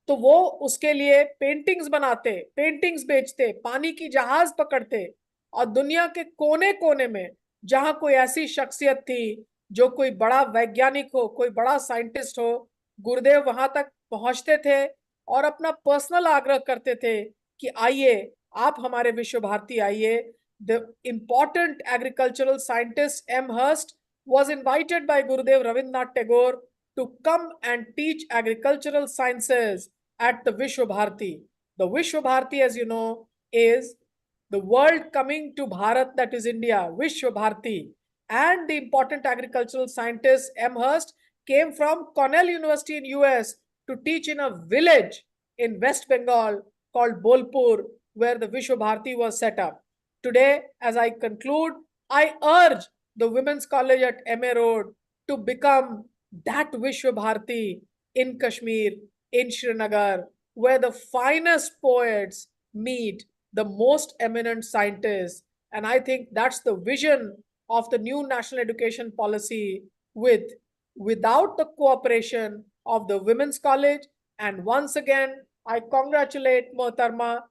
तो वो उसके लिए पेंटिंग्स बनाते, पेंटिंग्स बेचते, पानी की जहाज पकड़ते, और दुनिया के कोने कोने में जहां कोई ऐसी शख्सियत थी जो कोई बड़ा वैज्ञानिक हो, कोई बड़ा साइंटिस्ट हो, गुरुदेव वहां तक पहुंचते थे और अपना पर्सनल आग्रह करते थे कि आइए, आप हमारे विश्व भारती आइए. The important agricultural scientist Elmhirst was invited by Gurudev Rabindranath Tagore to come and teach agricultural sciences at the Vishwa Bharati. The Vishwa Bharati, as you know, is the world coming to Bharat, that is India, Vishwa Bharati. And the important agricultural scientist M. Hurst came from Cornell University in US to teach in a village in West Bengal called Bolpur, where the Vishwa Bharati was set up. Today, as I conclude, I urge the Women's College at MA Road to become that Vishwa Bharati in Kashmir, in Srinagar, where the finest poets meet the most eminent scientists. And I think that's the vision of the new national education policy without the cooperation of the Women's College. And once again, I congratulate Mohtarma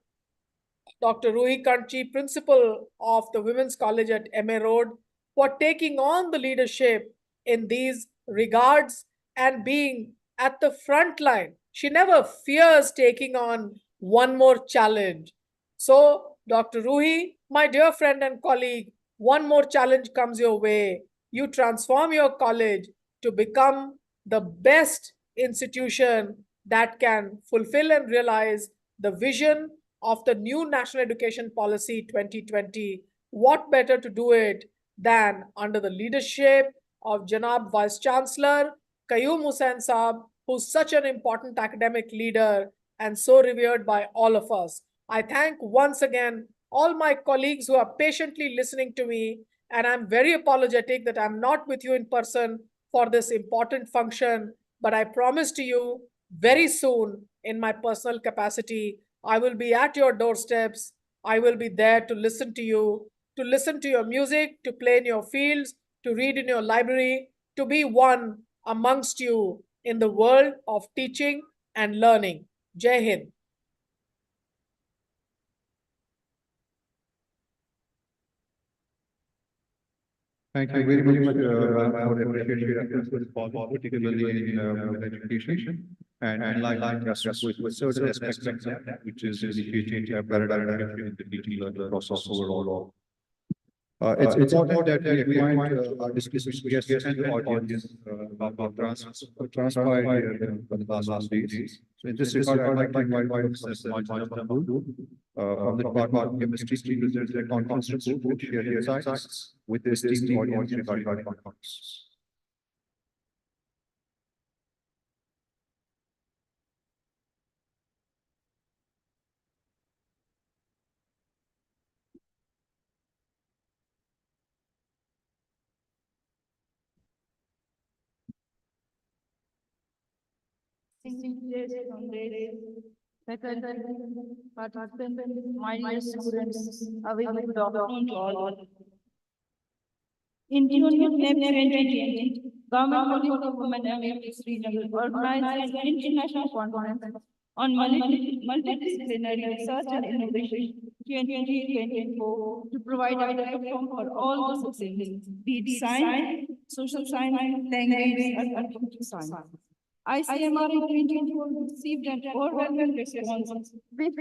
Dr. Ruhi Kanchi, principal of the Women's College at MA Road, for taking on the leadership in these regards and being at the front line. She never fears taking on one more challenge. So, Dr. Ruhi, my dear friend and colleague, one more challenge comes your way. You transform your college to become the best institution that can fulfill and realize the vision of the new National Education Policy 2020. What better to do it than under the leadership of Janab Vice Chancellor Qayyum Hussain Saab, who's such an important academic leader and so revered by all of us. I thank once again all my colleagues who are patiently listening to me, and I'm very apologetic that I'm not with you in person for this important function, but I promise to you very soon in my personal capacity, I will be at your doorsteps. I will be there to listen to you, to listen to your music, to play in your fields, to read in your library, to be one amongst you in the world of teaching and learning. Jai Hind. Thank you very much, ma'am. I would appreciate your efforts particularly in education and like just with certain aspects of that, which is initiating a paradigm shift in the teaching learning process overall. It's important that we acquaint our distinguished guests and the audience about transpired here for the last days. So in this regard, I'd like to invite Professor Majid from the Department of Chemistry to present the conference report to share insights with the esteemed audience regarding our conference. Participants, my dear students, a very good afternoon to all. In tune with NEP 2020, Government Body of Women MAP Srinagar organized an international conference on multidisciplinary research and innovation 2024 to provide a platform for all disciplines, be it science, social science, language, and computer science. ICMRI 2024 received an overwhelming response with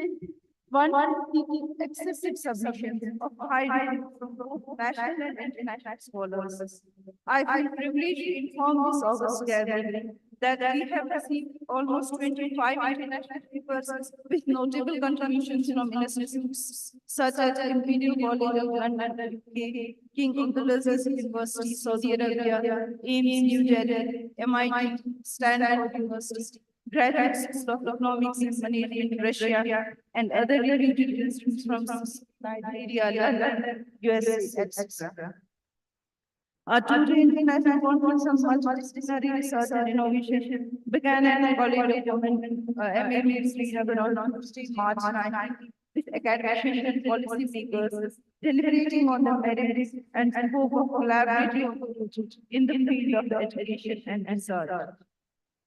150 accepted submissions of high rank from both national and international scholars. I feel privileged to inform this august gathering that we have received almost 25 international papers with notable contributions from institutes such as Imperial College of London, UK, King Abdulaziz University, Saudi Arabia, AIMS New Delhi, MIT, Stanford University, Graduate School of Economics and Management, Russia, and other reputed institutes from Nigeria, London, USA, etc. Our two-day international conference on multidisciplinary research and innovation began at the College of Women, MAP Srinagar on Tuesday, March 9, with academicians and policy makers deliberating on the merits and scope of collaborative approaches in the field of education and research.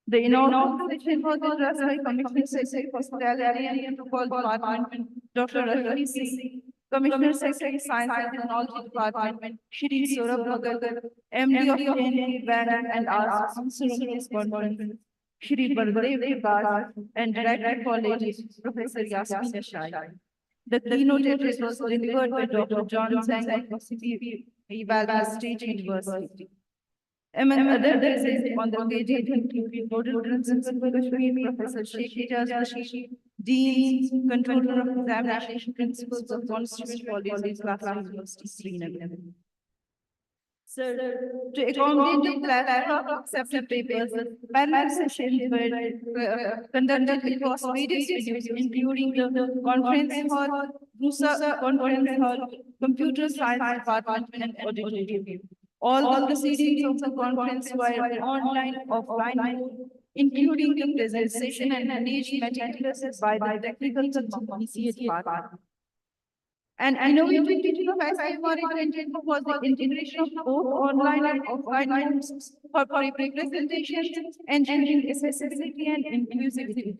The inaugural session was addressed by Commissioner Secretary for Hospitality and Protocol Department, Dr. Rajni Singh, Commissioner Secretary Science and Technology Department, Shri Saurabh Bhagat, MD of JNK Bank and our sponsor of this conference, Shri Baldev Vikas, and Director College, Professor Yasmin Shai. The keynote address was delivered by Dr. John Zhang of City Valley State University. Among other guests on the occasion included Nodal Principal Kashmir, Professor Sheikh Ijaz Rashid, Deans, Controller of Examination Principles of Constituent Policies, Class University, Srinagar. Sir, to accommodate the plethora of accepted papers, parallel sessions were conducted across various venues, including the conference hall, Rusa Conference Hall, Computer Science Department, and Auditorium. All the proceedings of the conference were online, offline, including the presentation and managed meticulously by the technical committee department. An innovative feature of ICMRI was the integration of both online and offline modes for presentations, ensuring accessibility and inclusivity.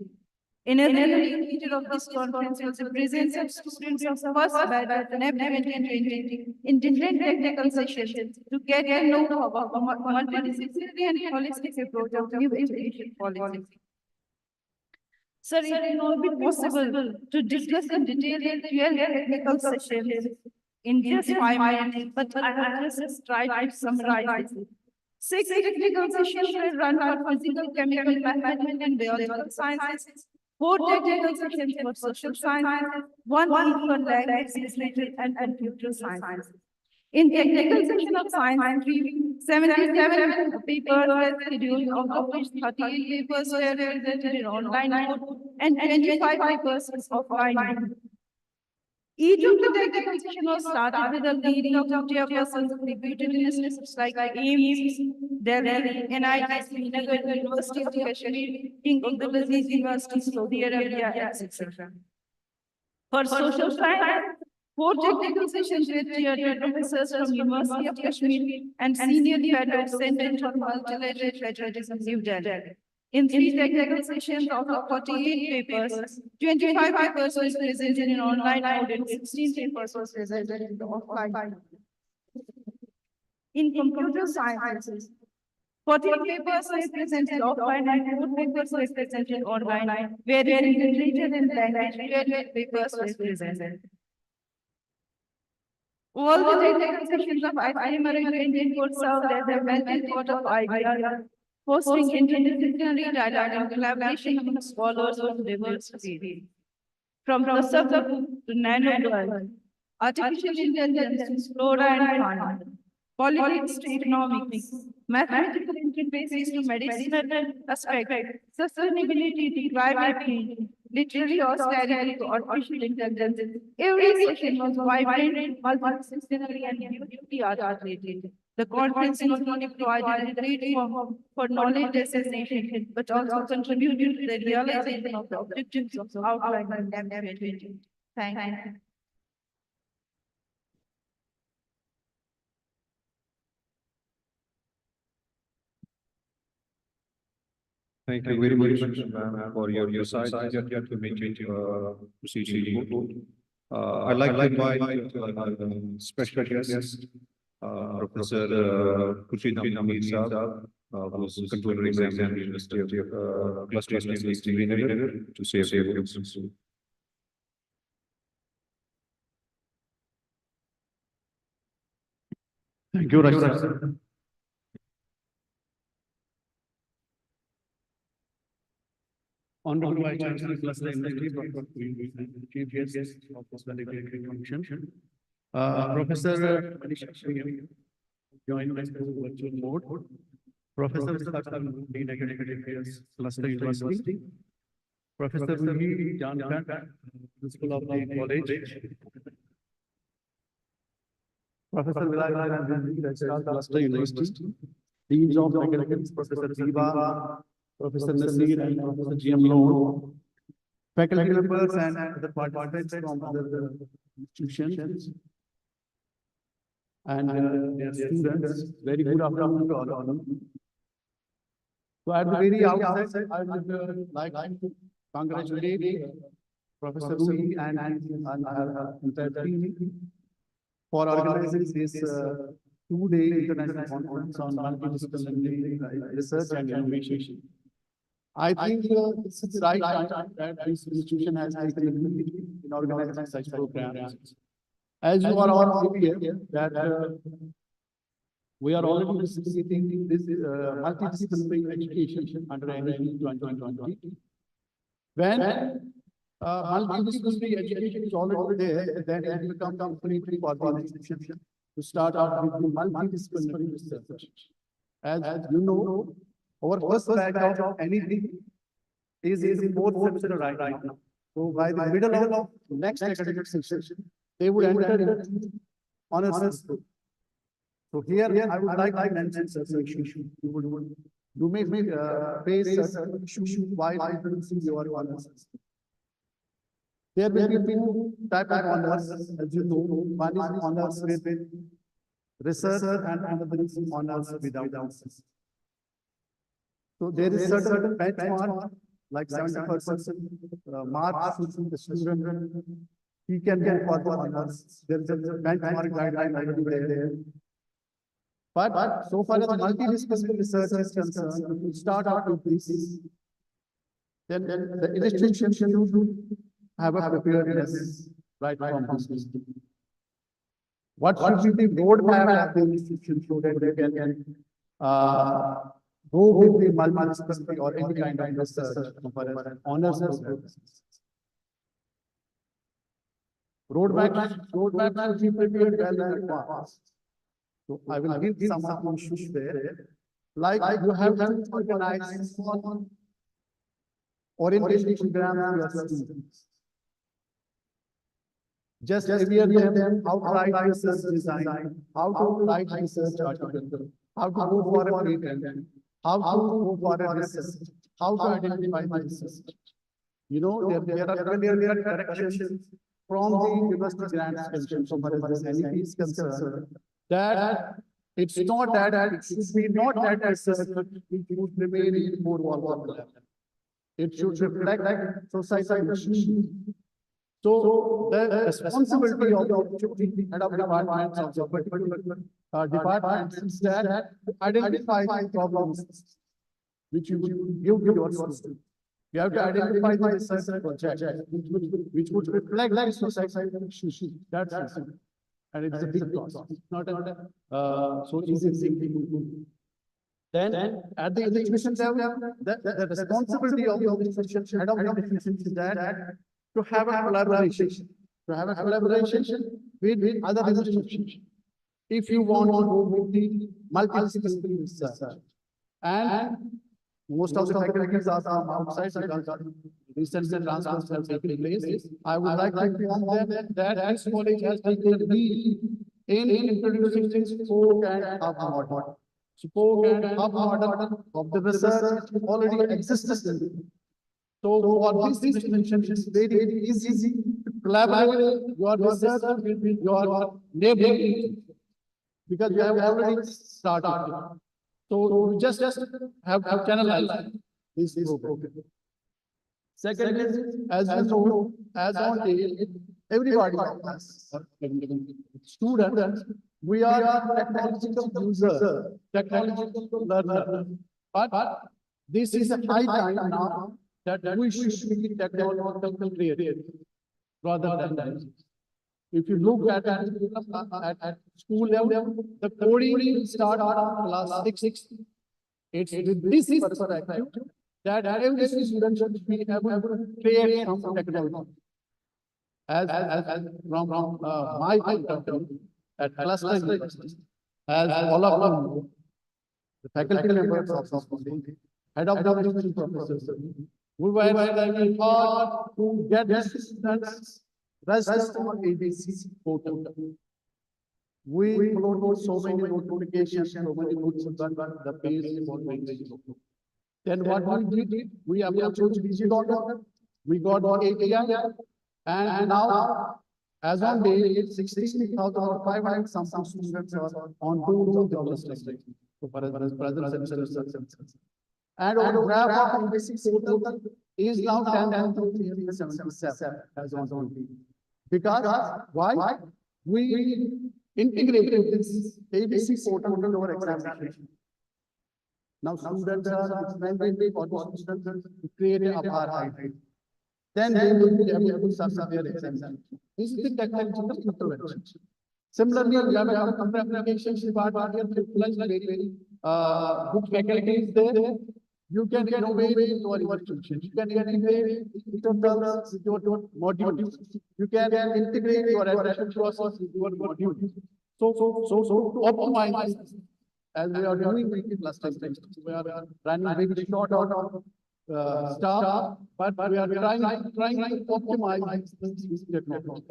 Another feature of this conference was the presence of students of the first batch of NEP 2020 in different technical sessions to get to know about the multidisciplinary and holistic approach of new education policy. Sir, it will not be possible to discuss in detail the 12 technical sessions in just 5 minutes, but I will just try to summarize it. 6 technical sessions were run for physical, chemical, mathematical, and biological sciences. 4 technical sessions for social sciences, 1 each for language, literature, and computer science. In technical section of science, 77 papers were scheduled, out of which 38 papers were presented in online mode and 25 papers offline mode. Each of the technical sessions was started with a leading of chairpersons of reputed institutes like AIMS, Delhi, NIT, Srinagar, University of Kashmir, King Abdulaziz University, Saudi Arabia, etc. For social science, 4 technical sessions with chaired professors from University of Kashmir and senior fellows Center for Multilateral Federalism, New Delhi. In 3 technical sessions out of 48 papers, 25 papers were presented in online mode and 16 papers were presented in the offline mode. In computer sciences, 14 papers were presented offline and 4 papers were presented online, wherein literature and language 12 papers were presented. All the technical sessions of ICMRI 2024 served as a melting pot of ideas, fostering interdisciplinary dialogue and collaboration among scholars of diverse fields. From the subject to nano-world, artificial intelligence to flora and fauna, politics to economics, mathematical interfaces to medicinal aspects, sustainability to climate change, literary austerity to artificial intelligence. Every session was vibrant, multidisciplinary, and beautifully articulated. The conference not only provided a great platform for knowledge dissemination, but also contributed to the realization of the objectives of the outline in NEP 2020. Thank you. Thank you very much, ma'am, for your side to make it proceed good. I'd like to invite special guest, Professor Khurshid Ahmed Saab, who's controller exam at the University of Cluster Srinagar, to say a few words. Thank you, Raj. Honorable Vice Chancellor, Cluster University, Chief Guest of this valedictory function. Professor Manisha Shriyam, joined us through virtual mode. Professor Visakhar, Dean Academic Affairs, Cluster University. Professor Ruhi Jankan, Principal of the College. Professor Vilayan, Registrar, Cluster University. Deans of Academics, Professor Ziva, Professor Nasir, and Professor GM Lord. Faculty members and other participants from other institutions. And their students, very good afternoon to all of them. So at the very outset, I would like to congratulate Professor Rui and her entire team for organizing this two-day international conference on multidisciplinary research and innovation. I think this is the right time that this institution has taken the lead in organizing such programs. As you are all aware that we are already facilitating this multidisciplinary education under NEP 2020. When multidisciplinary education is already there, then it will become completely for the institution to start out with the multidisciplinary research. As you know, our first batch of anything is in fourth semester right now. So by the middle of next academic session, they would enter into honors. So here I would like to mention certain issues. You may face certain issues while introducing your honors. There will be two types of honors, as you know. One is honors with research and another is honors without answers. So there is certain benchmark, like 70% marks the student, he can get for the honors. There is a benchmark guideline already there. But so far as multidisciplinary research is concerned, if we start out with this, then the institution should have a preparedness right from this. What should be the roadmap of the institution so that they can go with the multidisciplinary or any kind of research for honors purposes. Roadmap should be prepared well in advance. So I will give some of the issues there. Like you have to organize small orientation programs for your students. Just aware them how to write research design, how to write research article, how to go for a patent, how to go for a research, how to identify the research. You know, there are earlier corrections from the university grants pension, so far as this NEP is concerned, that it's not that it should be not that research, it should remain in more walls. It should reflect societal issues. So the responsibility of the head of departments of the particular department is that to identify the problems which you would give to your students. You have to identify the research project which would reflect the societal issues. That's it. And it's a big process. It's not so easy thing to do. Then at the institution level, the responsibility of the institution, head of the institution is that to have a collaboration, with other institutions. If you want to go with the multidisciplinary research, and most of the faculties are from outside because recently transfers have taken place, I would like to inform them that this college has taken the lead in introducing spoke and hub model. Spoke and hub model of the research already exists. So for this institution, it's very easy to collaborate your research with your neighboring, because you have already started. So you just have channelized this program. Second is, as you know, as on day, everybody of us, students, we are technological user, technological learner. But this is a high time now that we should be technological creative rather than that. If you look at school level, the coding will start on class 6. It's with this perspective that every student should be able to create some technology. As from my point of view, at class 10, as all of you know, the faculty members of the school, head of the professors, we were working hard to get the students registered on ABC portal. We uploaded so many notifications, so many notes, the page was very slow. Then what we did, we approached DigiLocker, we got the API, and now, as on day, 16,500 some students are on $2 listing. So for present, and our graph of basic portal is now 10,377 as on day. Because why? We integrated this ABC portal into our examination. Now students are experimenting for the students to create a bar. Then they will be able to submit their exam. This is the technological intervention. Similarly, we have a computer applications department here, very good faculties there. You can innovate your institution. You can integrate internals with your modules. You can integrate your admission process with your modules. So to optimize, as we are doing in last time, we are running very short of staff, but we are trying to optimize this technology,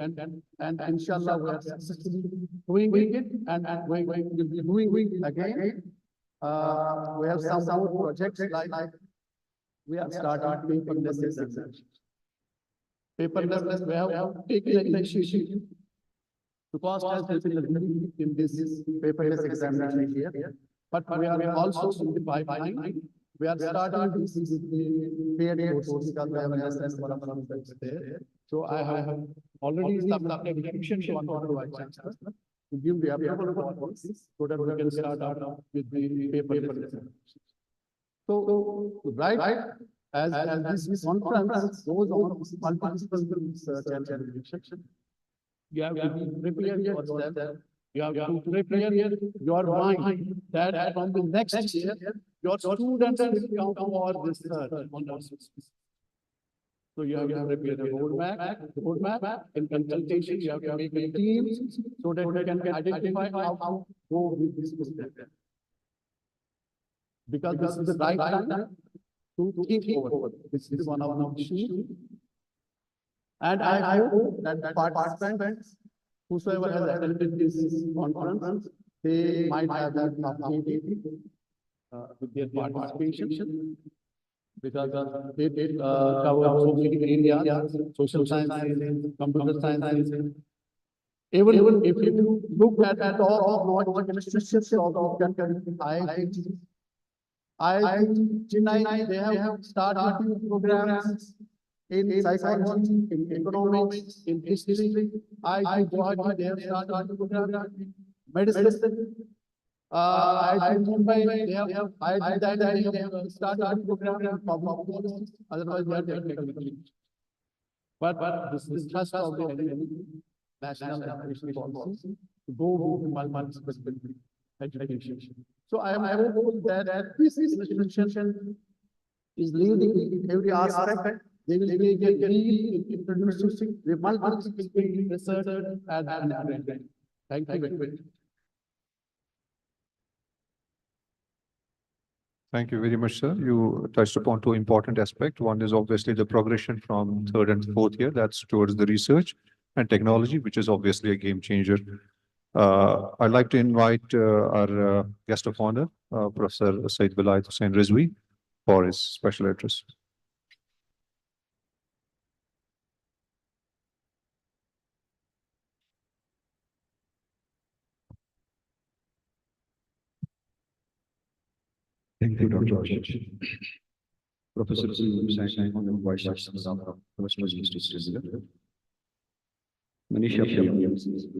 and inshallah we are successfully doing it, and we will be doing it again. We have some more projects like we have started paperless examinations. Paperless, we have taken an initiative to cost as in this paperless examination here, but we are also in the pipeline. We are starting this with the paid courses because we have an assessment for our members there. So I have already submitted application to one of the vice chancellors to give the approval for this, so that we can start out with the paperless. So right, as this conference goes on, multiple research and education, you have to be prepared yourself. You have to prepare your mind that from the next year, your students will come for this research. So you have to prepare the roadmap. In consultation, you have to make a team so that you can identify how to go with this program. Because this is the right time to think over. This is one of the issues. And I hope that participants, whosoever has attended this conference, they might have that opportunity with their participation, because it covers so many areas, social sciences, computer sciences. Even if you look at all of what institutions of IIT Chennai, they have started programs in psychology, in economics, in history. Guwahati, they have started programs in medicine. I Mumbai, they have started program in public policy. Otherwise, they are technically. But this is trust of the national education policy to go with multiple education. So I am hopeful that this institution is leading in every aspect. They will make a lead in introducing the multidisciplinary research and training. Thank you very much. Thank you very much, sir. You touched upon two important aspects. One is obviously the progression from third and fourth year, that's towards the research and technology, which is obviously a game changer. I'd like to invite our guest of honor, Professor Said Vilayat Hussain Rizvi, for his special address. Thank you, Dr. Ashish. Professor Simon Vice Chancellor of Western University. Manisha Priyam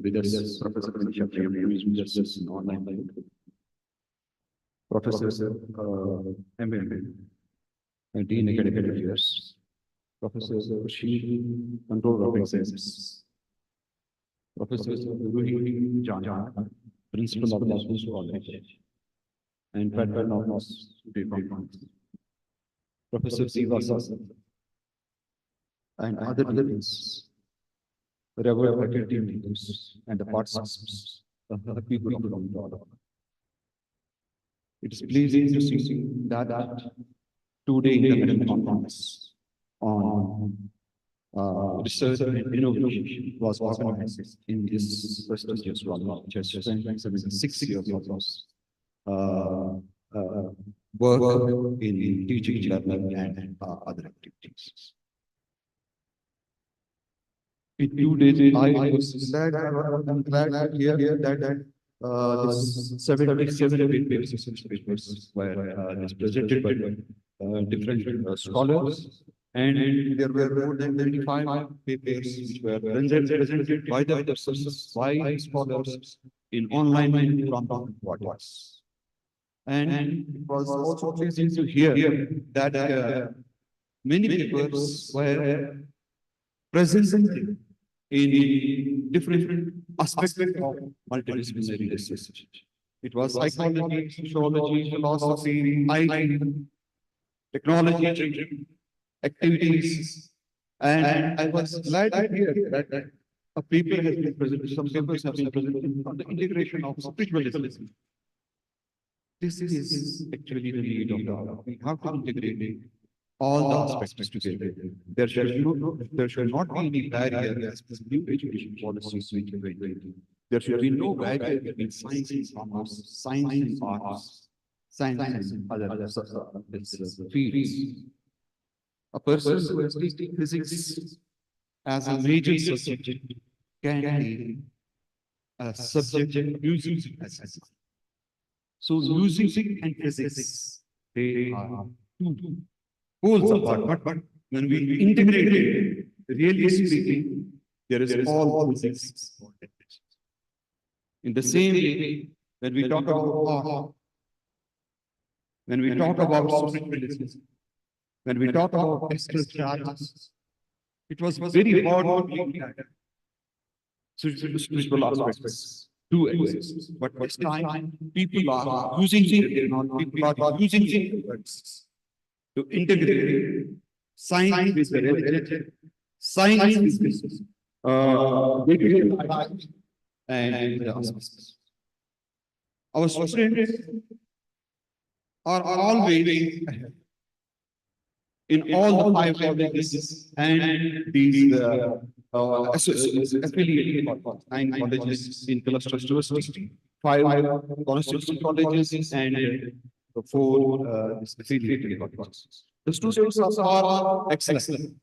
with us, Professor Manisha Priyam is with us in online mode. Professor M.M. Dean Academic Affairs. Professor Rashid, Control of Exams. Professor Ruhi Jan, Principal of the School College, and Patron of us. Professor Sivasa, and other leaders, reverend faculty members, and the participants, the people of the world. It is pleasing to see that today in the Middle Conference on research and innovation was organized in this prestigious role, which has spent 6 years of work in teaching, learning, and other activities. In 2 days, I was glad to hear that this 77 papers were presented by different scholars, and there were more than 25 papers which were presented by the professors, by scholars in online from quarters. And it was also pleasing to hear that many papers were presented in different aspects of multidisciplinary research. It was psychology, sociology, philosophy, IT, technology, activities, and I was glad to hear that a paper has been presented, some papers have been presented on the integration of spiritualism. This is actually the need of the hour. We have to integrate all the aspects together. There should not be any barrier as per new education policies which are going. There should be no barrier between science and commerce, science and arts, science and other fields. A person who is teaching physics as a major subject can be a subject using as. So music and physics, they are two poles apart, but when we integrate it, really speaking, there is all physics. In the same way, when we talk about art, when we talk about spiritualism, when we talk about astral charges, it was very hard to believe that spiritual aspects do exist. But this time, people are using words to integrate science with the religion, science with day-to-day life, and the aspects. Our students are always ahead in all the 5 colleges and these affiliated 9 colleges in cluster university, 5 constitutional colleges, and 4 affiliated colleges. The students are excellent.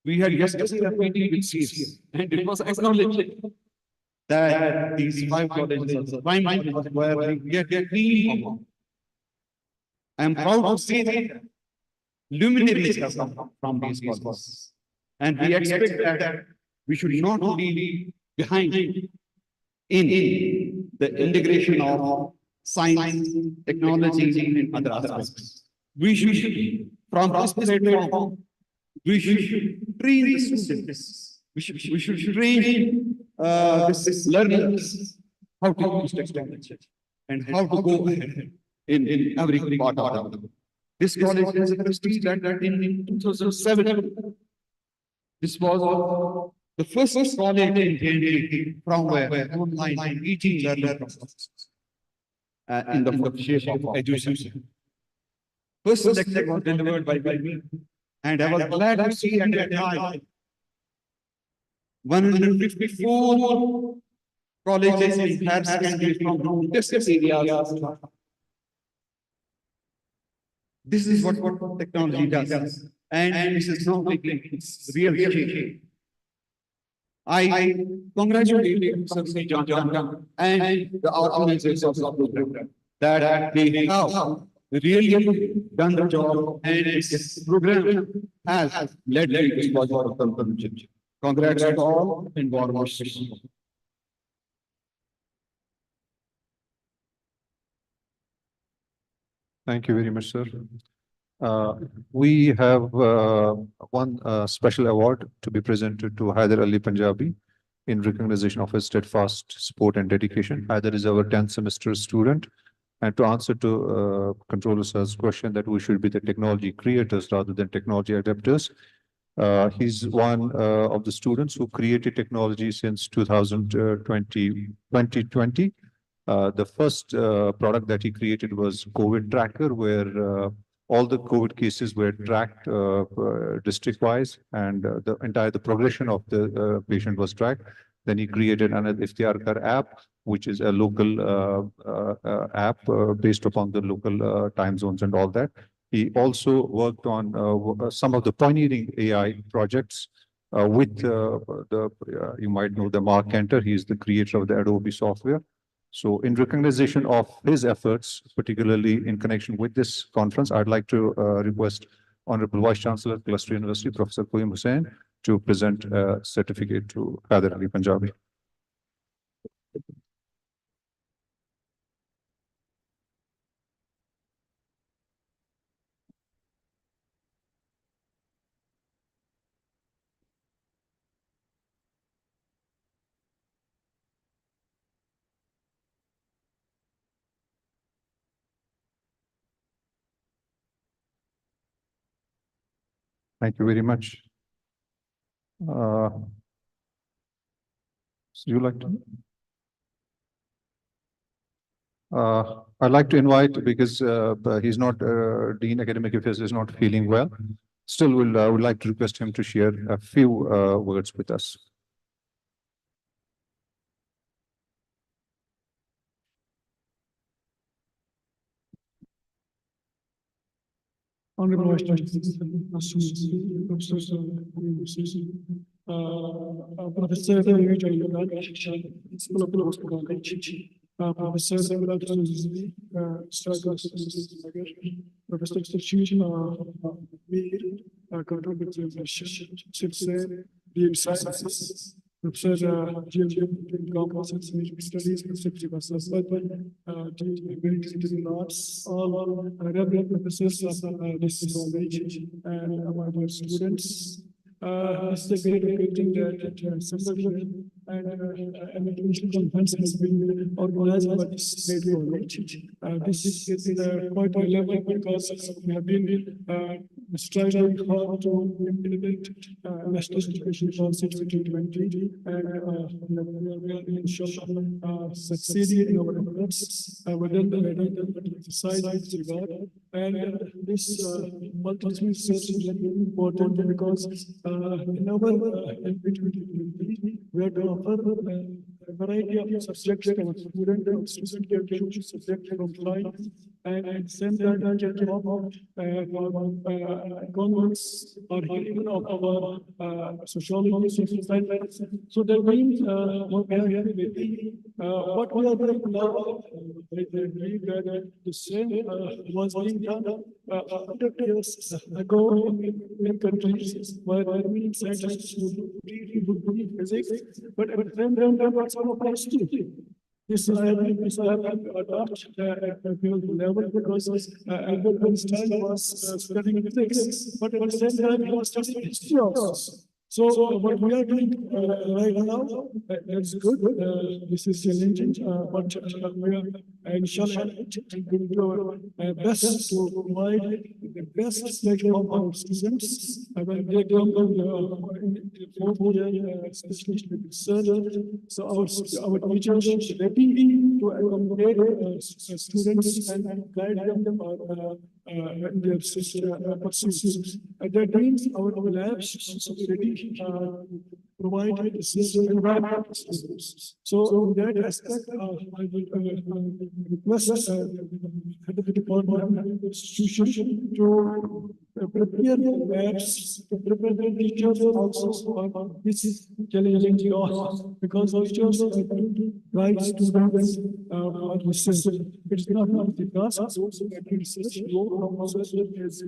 We had yesterday a meeting with CIS, and it was acknowledged that these 5 colleges are prime colleges where we get clean. I am proud to say that luminaries have come from these colleges. And we expect that we should not be behind in the integration of science, technology, and other aspects. We should, from this platform, we should train the students. We should train these learners how to use technology and how to go ahead in every part of the world. This college has a prestige that in 2007, this was the first college in Delhi from where online teaching learners in the shape of education. First lecture was delivered by me, and I was glad to see at that time 154 colleges in higher secondary from different areas. This is what technology does, and this is now making its real change. I congratulate Professor John and the organizers of the program that they have really done the job, and this program has led to this project. Congrats to all and warm wishes. Thank you very much, sir. We have one special award to be presented to Haider Ali Punjabi in recognition of his steadfast support and dedication. Haider is our 10th semester student. And to answer to Controller Sir's question that we should be the technology creators rather than technology adapters, he's one of the students who created technology since 2020. The first product that he created was COVID tracker, where all the COVID cases were tracked district-wise, and the progression of the patient was tracked. Then he created another Iftiarkar app, which is a local app based upon the local time zones and all that. He also worked on some of the pioneering AI projects with you might know the Mark Cantor. He's the creator of the Adobe software. So in recognition of his efforts, particularly in connection with this conference, I'd like to request Honorable Vice Chancellor, Cluster University, Professor Qayyum Hussain, to present a certificate to Haider Ali Punjabi. Thank you very much. So you like to? I'd like to invite, because he's not Dean Academic Affairs, is not feeling well. Still, would like to request him to share a few words with us. Honorable Vice Chancellor, Professor Professor Composites Studies, all regular professors of this college and our students. This is a great occasion that somebody and an international conference has been organized by this great college. This is quite relevant because we have been striving hard to implement national education policy 2020, and we are inshallah succeeding in our efforts within the exercise in this regard. And this multi-skill research is very important because in our LP2020, we are going to offer a variety of subjects to our students, and students can choose subjects from clients, and at the same time can come up economics or even of our sociology, social science. So that means what we are doing now, I believe that the same was being done 100 years ago in countries where many scientists would be physics, but at the same time there was some approach to this. I have adopted at a level because Albert Einstein was studying physics, but at the same time he was studying history also. So what we are doing right now, that's good. This is challenging, but we are inshallah going to our best to provide the best spectrum of our students when they come in the fourth year, especially research. So our teachers are ready to accommodate students and guide them in their pursuits. That means our labs should be ready provide a system environment. So in that aspect, I will request the department institution to prepare the labs, to prepare the teachers also for this challenging task, because teachers have to guide students for research. It is not the task, it's also a research, your research is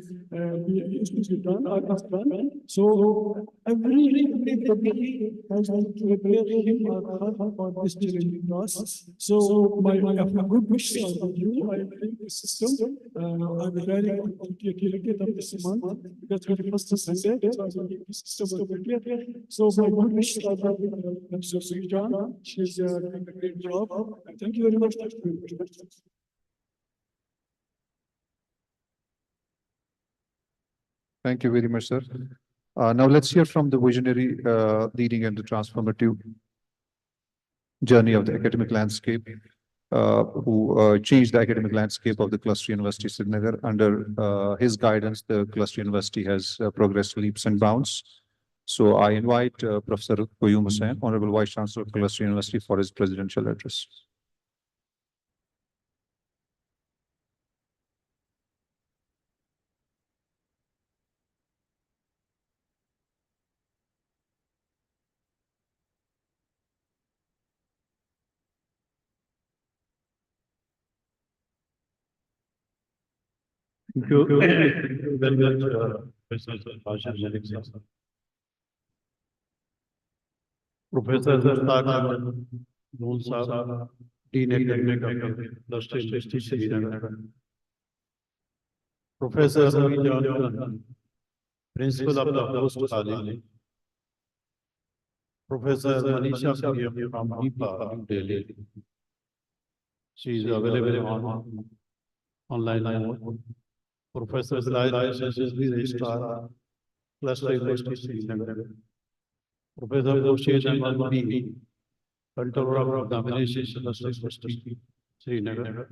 used to be done or is done. So every public has to prepare him or her for this challenging task. So my good wishes for you. I think the system, I'm very dedicated of this month because 31st is Sunday, so I will give the system to prepare. So my good wishes for Mr. Srijan. She's doing a great job. And thank you very much. Thank you very much, sir. Now let's hear from the visionary leading and the transformative journey of the academic landscape, who changed the academic landscape of the Cluster University Srinagar. Under his guidance, the Cluster University has progressed leaps and bounds. So I invite Professor Qayyum Hussain, Honorable Vice Chancellor of Cluster University, for his presidential address. Thank you very much, Professor Zafar Noon Sahab, Dean Academic of Cluster University Srinagar. Professor Ravi Johnson, Principal of the Host College. Professor Manisha Puriya from NIPA, New Delhi. She is available on online mode. Professor Zahid Registrar, Cluster University Srinagar. Professor Khurshid Ahmad B, Controller of Examination, Cluster University Srinagar.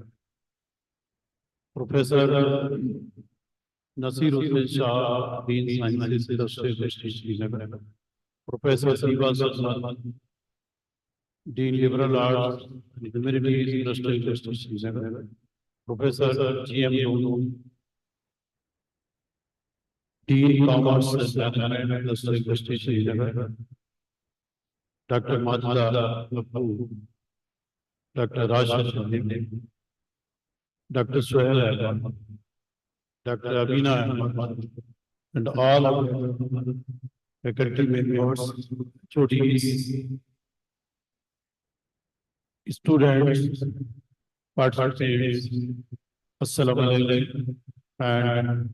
Professor Nasir Hussain Shah, Dean Sciences, Cluster University Srinagar. Professor Siva Salman, Dean Liberal Arts and Humanities, Cluster University Srinagar. Professor G.M. Noon, Dean Commerce and Management, Cluster University Srinagar. Dr. Madhura Lappu, Dr. Rashid Sahib, Dr. Suhail Ahmad, Dr. Abina Ahmad, and all of faculty members, studies, students, participants, Assalamu alaikum and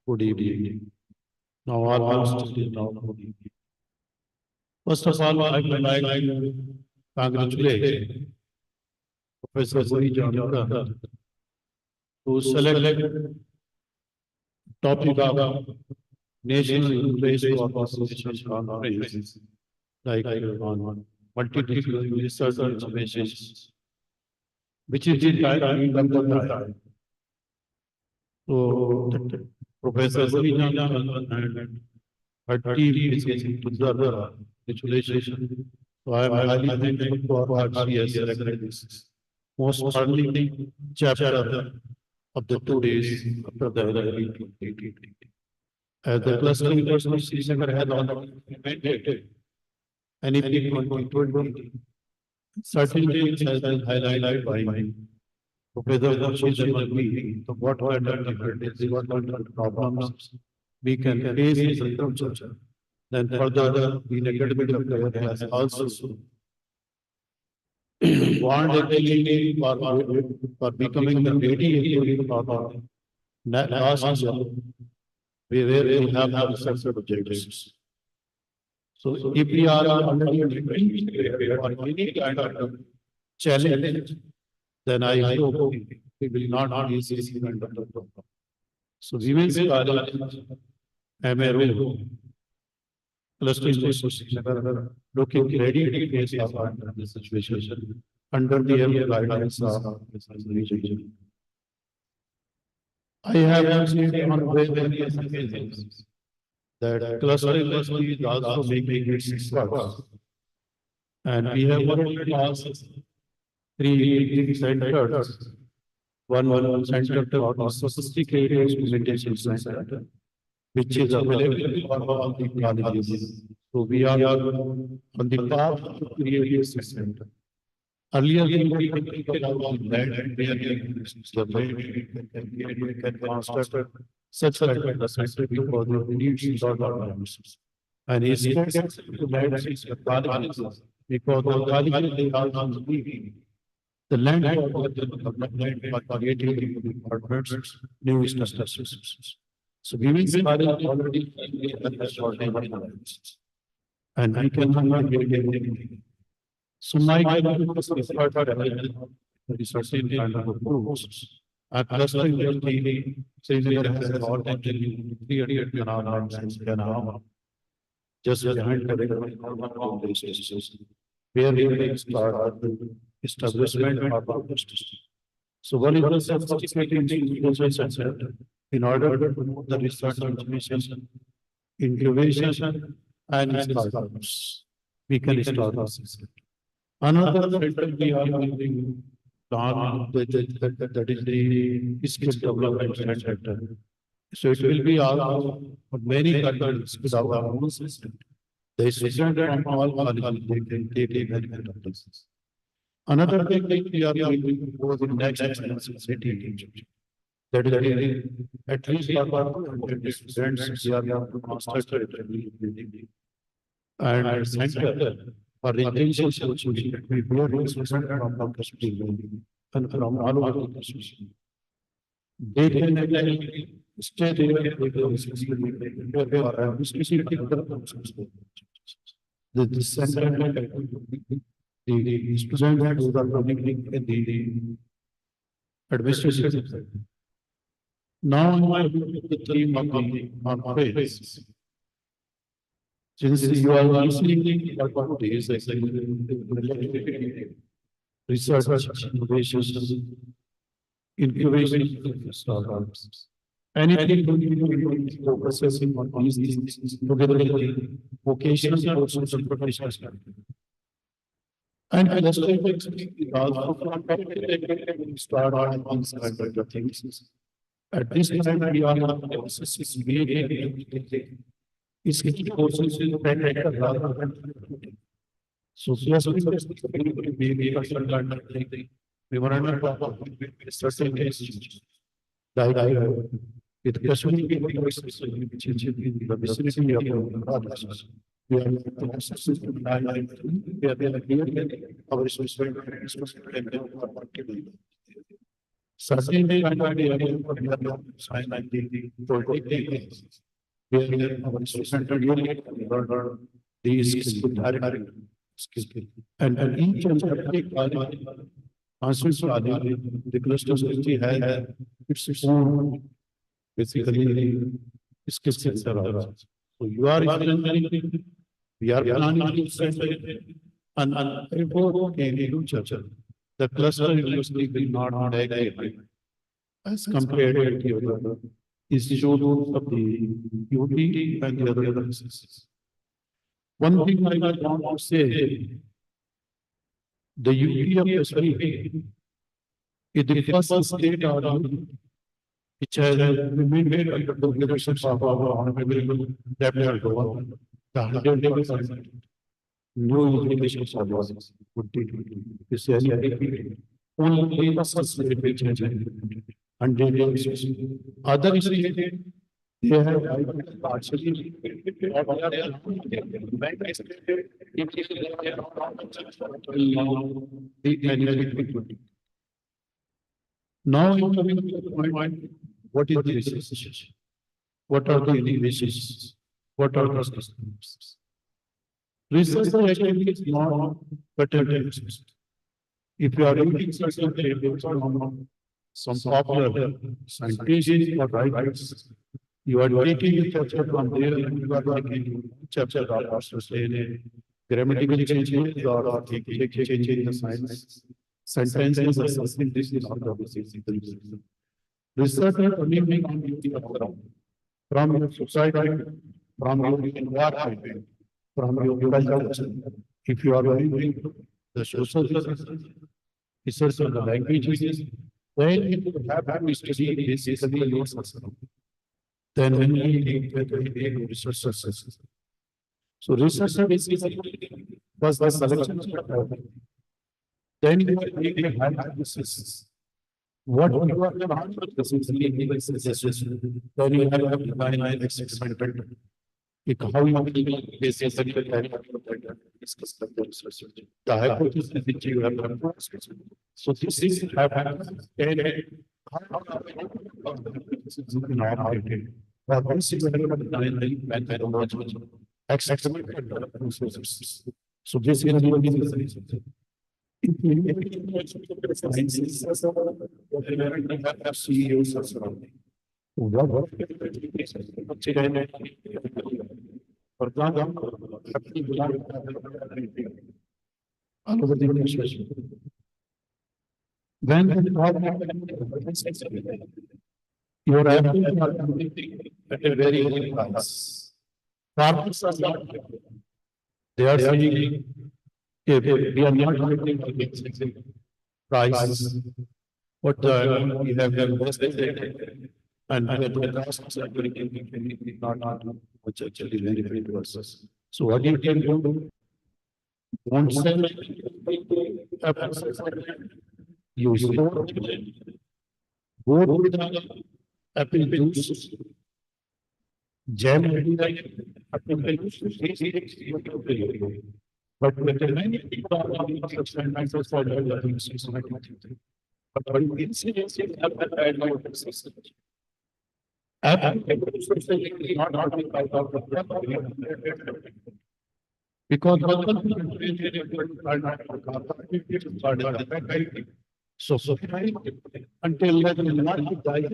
good evening. Now, almost now, good evening. First of all, I would like to congratulate Professor Sri Janaka who selected topic of National Innovation Association Conference, like on multi-disciplinary research and innovations, which is the time. So, Professor Sri Janaka and her team is to the congratulations. So I am highly thankful for what she has selected this most early chapter of the 2 days after the LLB. As the Cluster University Srinagar has already implemented NEP 2020, certain things has been highlighted by Professor Khurshid Ahmad B. So what kind of difficulties, what kind of problems we can face in agriculture. Then further, the academic affairs has also warned actually for becoming the ready for last year, where we have research objectives. So if we are already prepared for any kind of challenge, then I hope we will not face this kind of problem. So Women's College, MRO, Cluster University looking ready to face the situation under the guidance of the region. I have seen on various occasions that Cluster University is also making its efforts. And we have already asked 3 centers. One center for sophisticated implementation center, which is available for all the colleges. So we are on the path to create a center. Earlier, we can land where we can construct such a center because it needs lot of lands. And instead of lands is the colleges, because the colleges they are speaking. The land for creating departments, new structures. So we will start already and we can get anything. So my researching kind of approach. At cluster university, saying there has a lot of 300 canal just behind the where we start establishment of so what is the sophisticated center in order to promote the research information, incubation and startups. We can start this. Another center we are using that is the skill development center. So it will be all for many countries with our own system. The student from all colleges they can take advantage of this. Another thing we are going to go the next city. That is at least for students we are going to construct and center for residential solution. We were students from Kashmir and from all over the country. They can stay there the center the students who are coming in the administration. Now I will the theme of the on-page. Since you are listening what is research, innovations, incubation startups. Anything focusing on these things together with the vocational courses and professional studies. And also start on these kind of things. At this time, we are is courses in rather than so we were under certain cases. With Kashmir in the vicinity of the provinces. We are our certainly sign like the political where our center really these skills and each and every college the cluster society has its own basically skill sets are. So you are we are planning to send and report in the future. The cluster university will not take as compared to the institute of the UT and the other universities. One thing I want to say, the UT of Kashmir is the first state which has remained under the leadership of our honorable Deputy Governor. The 100% new education policies would be only the first change and other states they have partially now coming to the point. What is the research? What are the innovations? What are the systems? Research actually is not better. If you are reading certain papers from some popular scientists or writers, you are taking a chapter from there and you are taking chapter of grammatical changes or changing the science sentences or something. This is not the research is only from your society, from your environment, from your culture. If you are doing the social research on the languages, then you have to study basically your system. then when we research success. So research basically was the selection of then you are doing a hypothesis. What you are not this is really suggestion. Then you have to define an experimental. How you will discuss the hypothesis which you have proposed. So this is have happened. So this is CEOs are surrounding. For example, when you are at a very high price, farmers are not. They are saying if we are not getting price, what we have invested and the costs are very not which actually very to us. So what you can do? Don't sell you store go to the apple juice, jam apple juice, but when the many people are but in this case, because so until that will not die.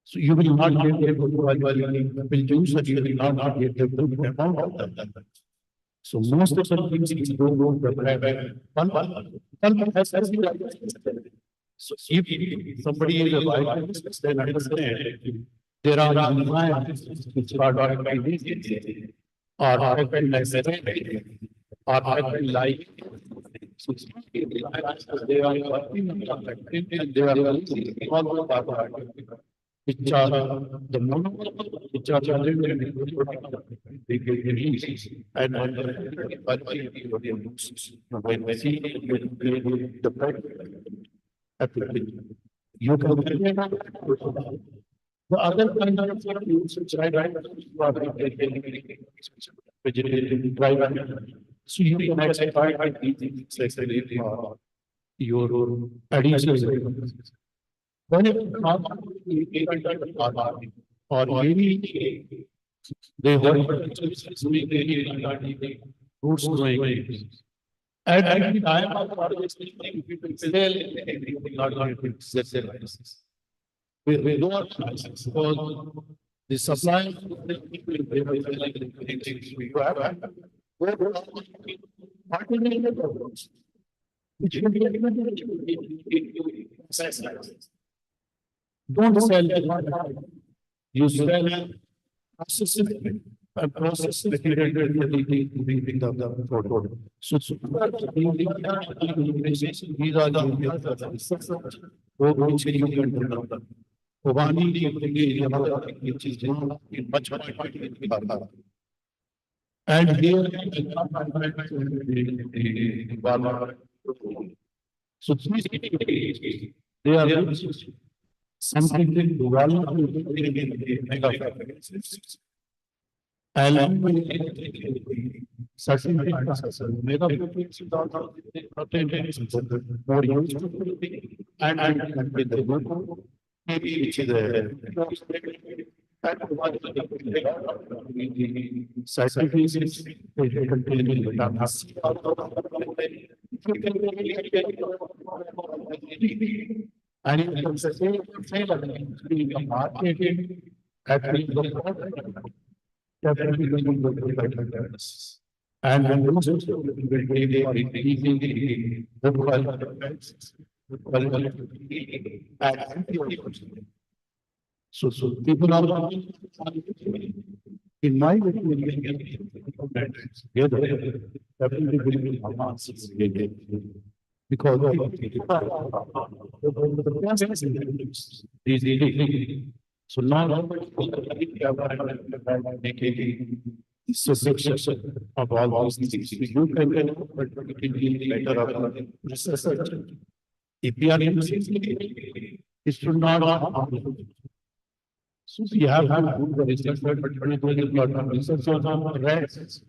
So you will not get able to produce and you will not get the good amount of that. So most of the things don't so if somebody is alive, then understand there are environments which are not by this or like so they are working and they are which are the monomer which are generated they get released and when we see the application. You can the other kind of use vegetarian dry. So you can identify these things your additional. Whenever or maybe they hold fruits growing. And the time of people sell we don't because the supply don't sell you sell process the product. So these are the which you can do. Which is much and here so they are something and it can say the marketing actually definitely going to and when those so people are in my opinion because So now making section of all these things. You can but it will be better of research. If we are in it should not. So we have good research, but we do a lot of research on rats.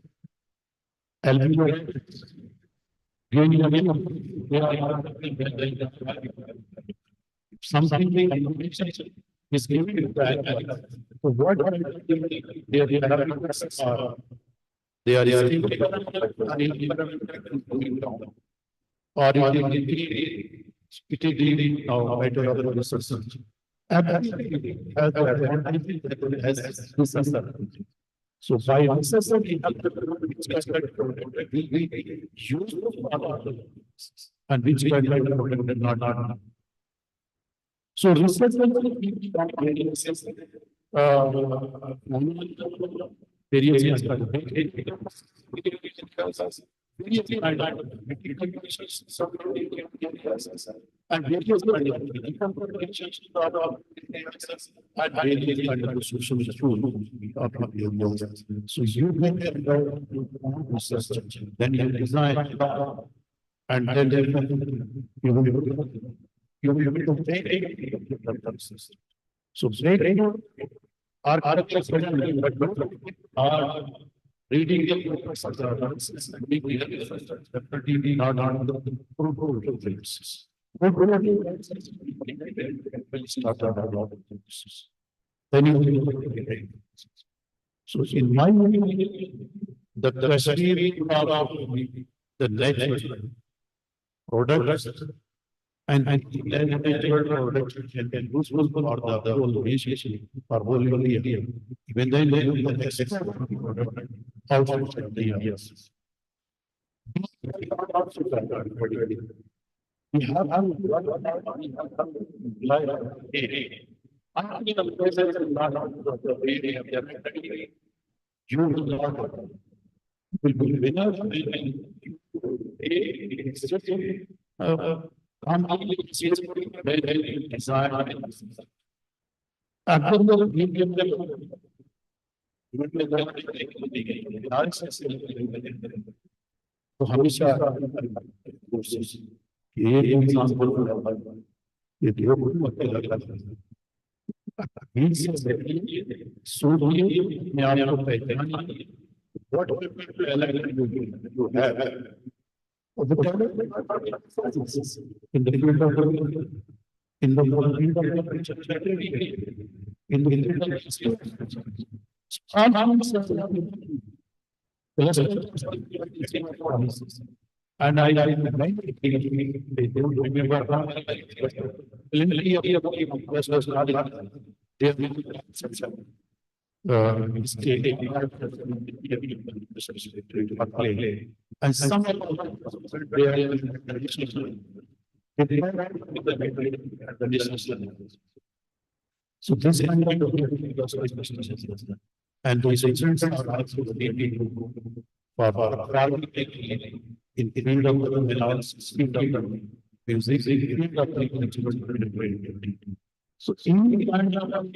Something is given to so what they are or it is now matter of research. So by research, we have we use and which not. So research so you make research, then you design and then you will be able to take so our reading then you so in my opinion, the question of the next products and products and useful for the whole nation or whole India. When they live in the outside the years. We have you will not will be winner तो हमेशा ये इंसान ये दो मैं आपको पहचान what you have in the field of in the and I don't remember and some of they are so this kind of and these incidents are also for in field of analysis, field of music, field of so in the kind of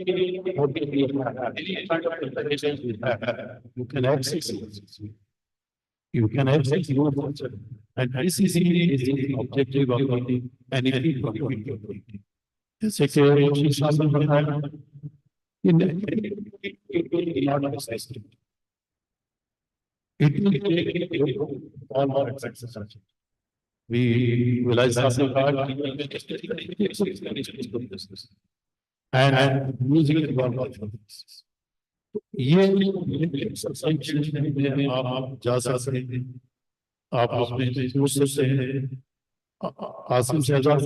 you can access it. You can access your and this is the objective of anything. Secretary it will take all our access. We realize and music is one of them. ये आप जा सकते हैं आप उसमें सोच सकते हैं Asim Shahzad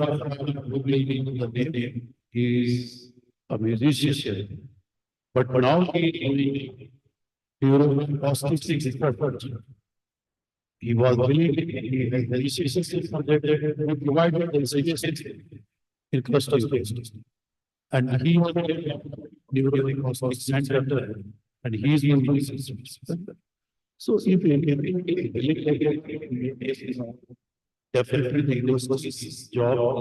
is a musician but now he was willing to provide in customers and he was the center and he is the so if definitely the job is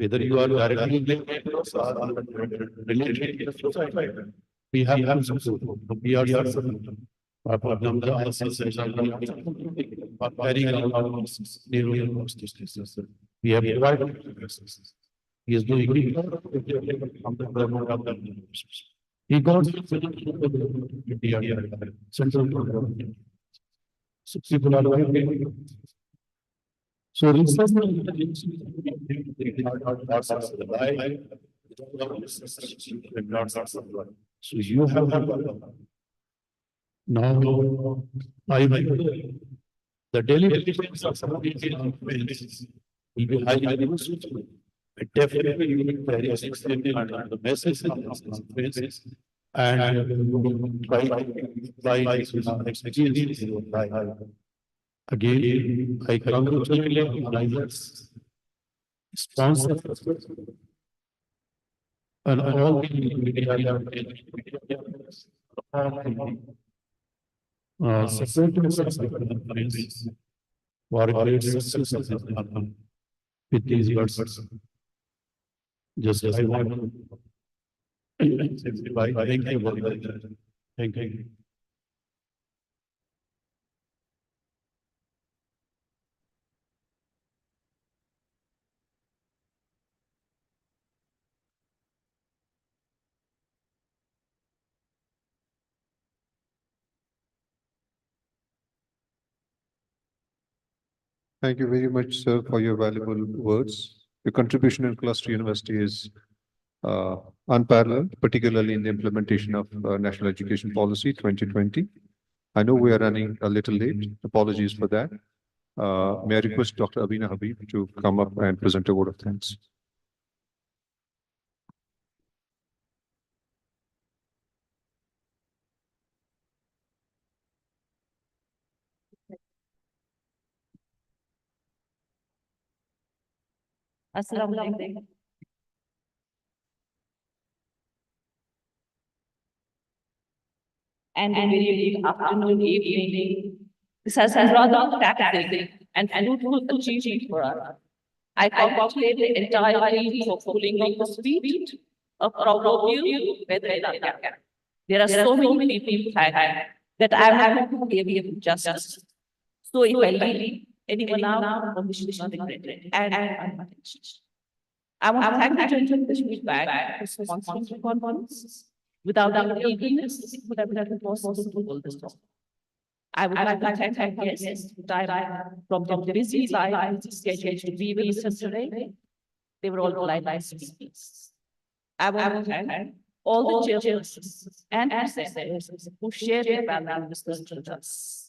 Whether you are directly related to us or related to the society, we have to support. We are supporting. For example, carrying out we have provided services. He is doing it from the government of the he got central government. So people are so research so you have now the daily deliverance of some of these will be highly useful. Definitely you will carry a the message and try experience. Again, I congratulate organizers, sponsors, and all the media supporters of the conference for a great success of this conference. With these words, just I want to thank you very much. Thank you. Thank you very much, sir, for your valuable words. Your contribution in Cluster University is unparalleled, particularly in the implementation of National Education Policy 2020. I know we are running a little late. Apologies for that. May I request Dr. Abina Habib to come up and present a word of thanks. Assalamu alaikum. And a very good afternoon, evening. This has been rather taxing and fruitful achievement for us. I congratulate the entire team for pulling on the speed of proverbial weather. There are so many people that I have to give you justice. So if I leave anyone out, permission is not granted. And I want to thank the gentleman for feedback for sponsoring the conference. Without our eagerness, it would have been possible to hold this talk. I would like to thank our guests who time from their busy lives scheduled to be with us today. They were all delighted speakers. I want to thank all the chairpersons and presenters who shared their values with us.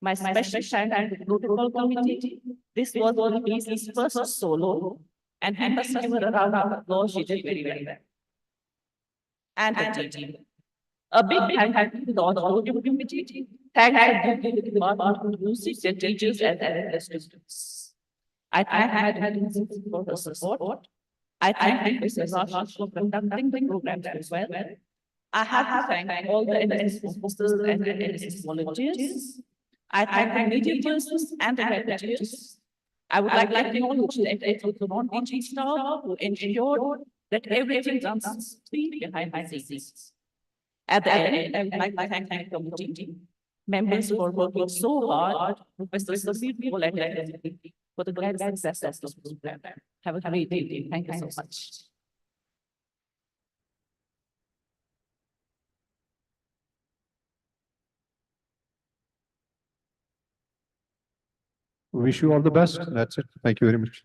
My special thanks to the protocol committee. This was Lizzie's first solo, and he must have a round of applause. She did very well. And the team. A big thank you to the audio committee. Thank you to the department of music, the teachers, and the students. I thank Madam for her support. I thank Mrs. Rash for conducting the program as well. I have to thank all the NSS officers and the NSS volunteers. I thank the media persons and the volunteers. I would like to acknowledge the efforts of the non-teaching staff who ensured that everything runs smoothly behind the scenes. At the end, I would like to thank the committee members for working so hard, Professor Sabir for the great success of this program. Have a great day. Thank you so much. Wish you all the best. That's it. Thank you very much.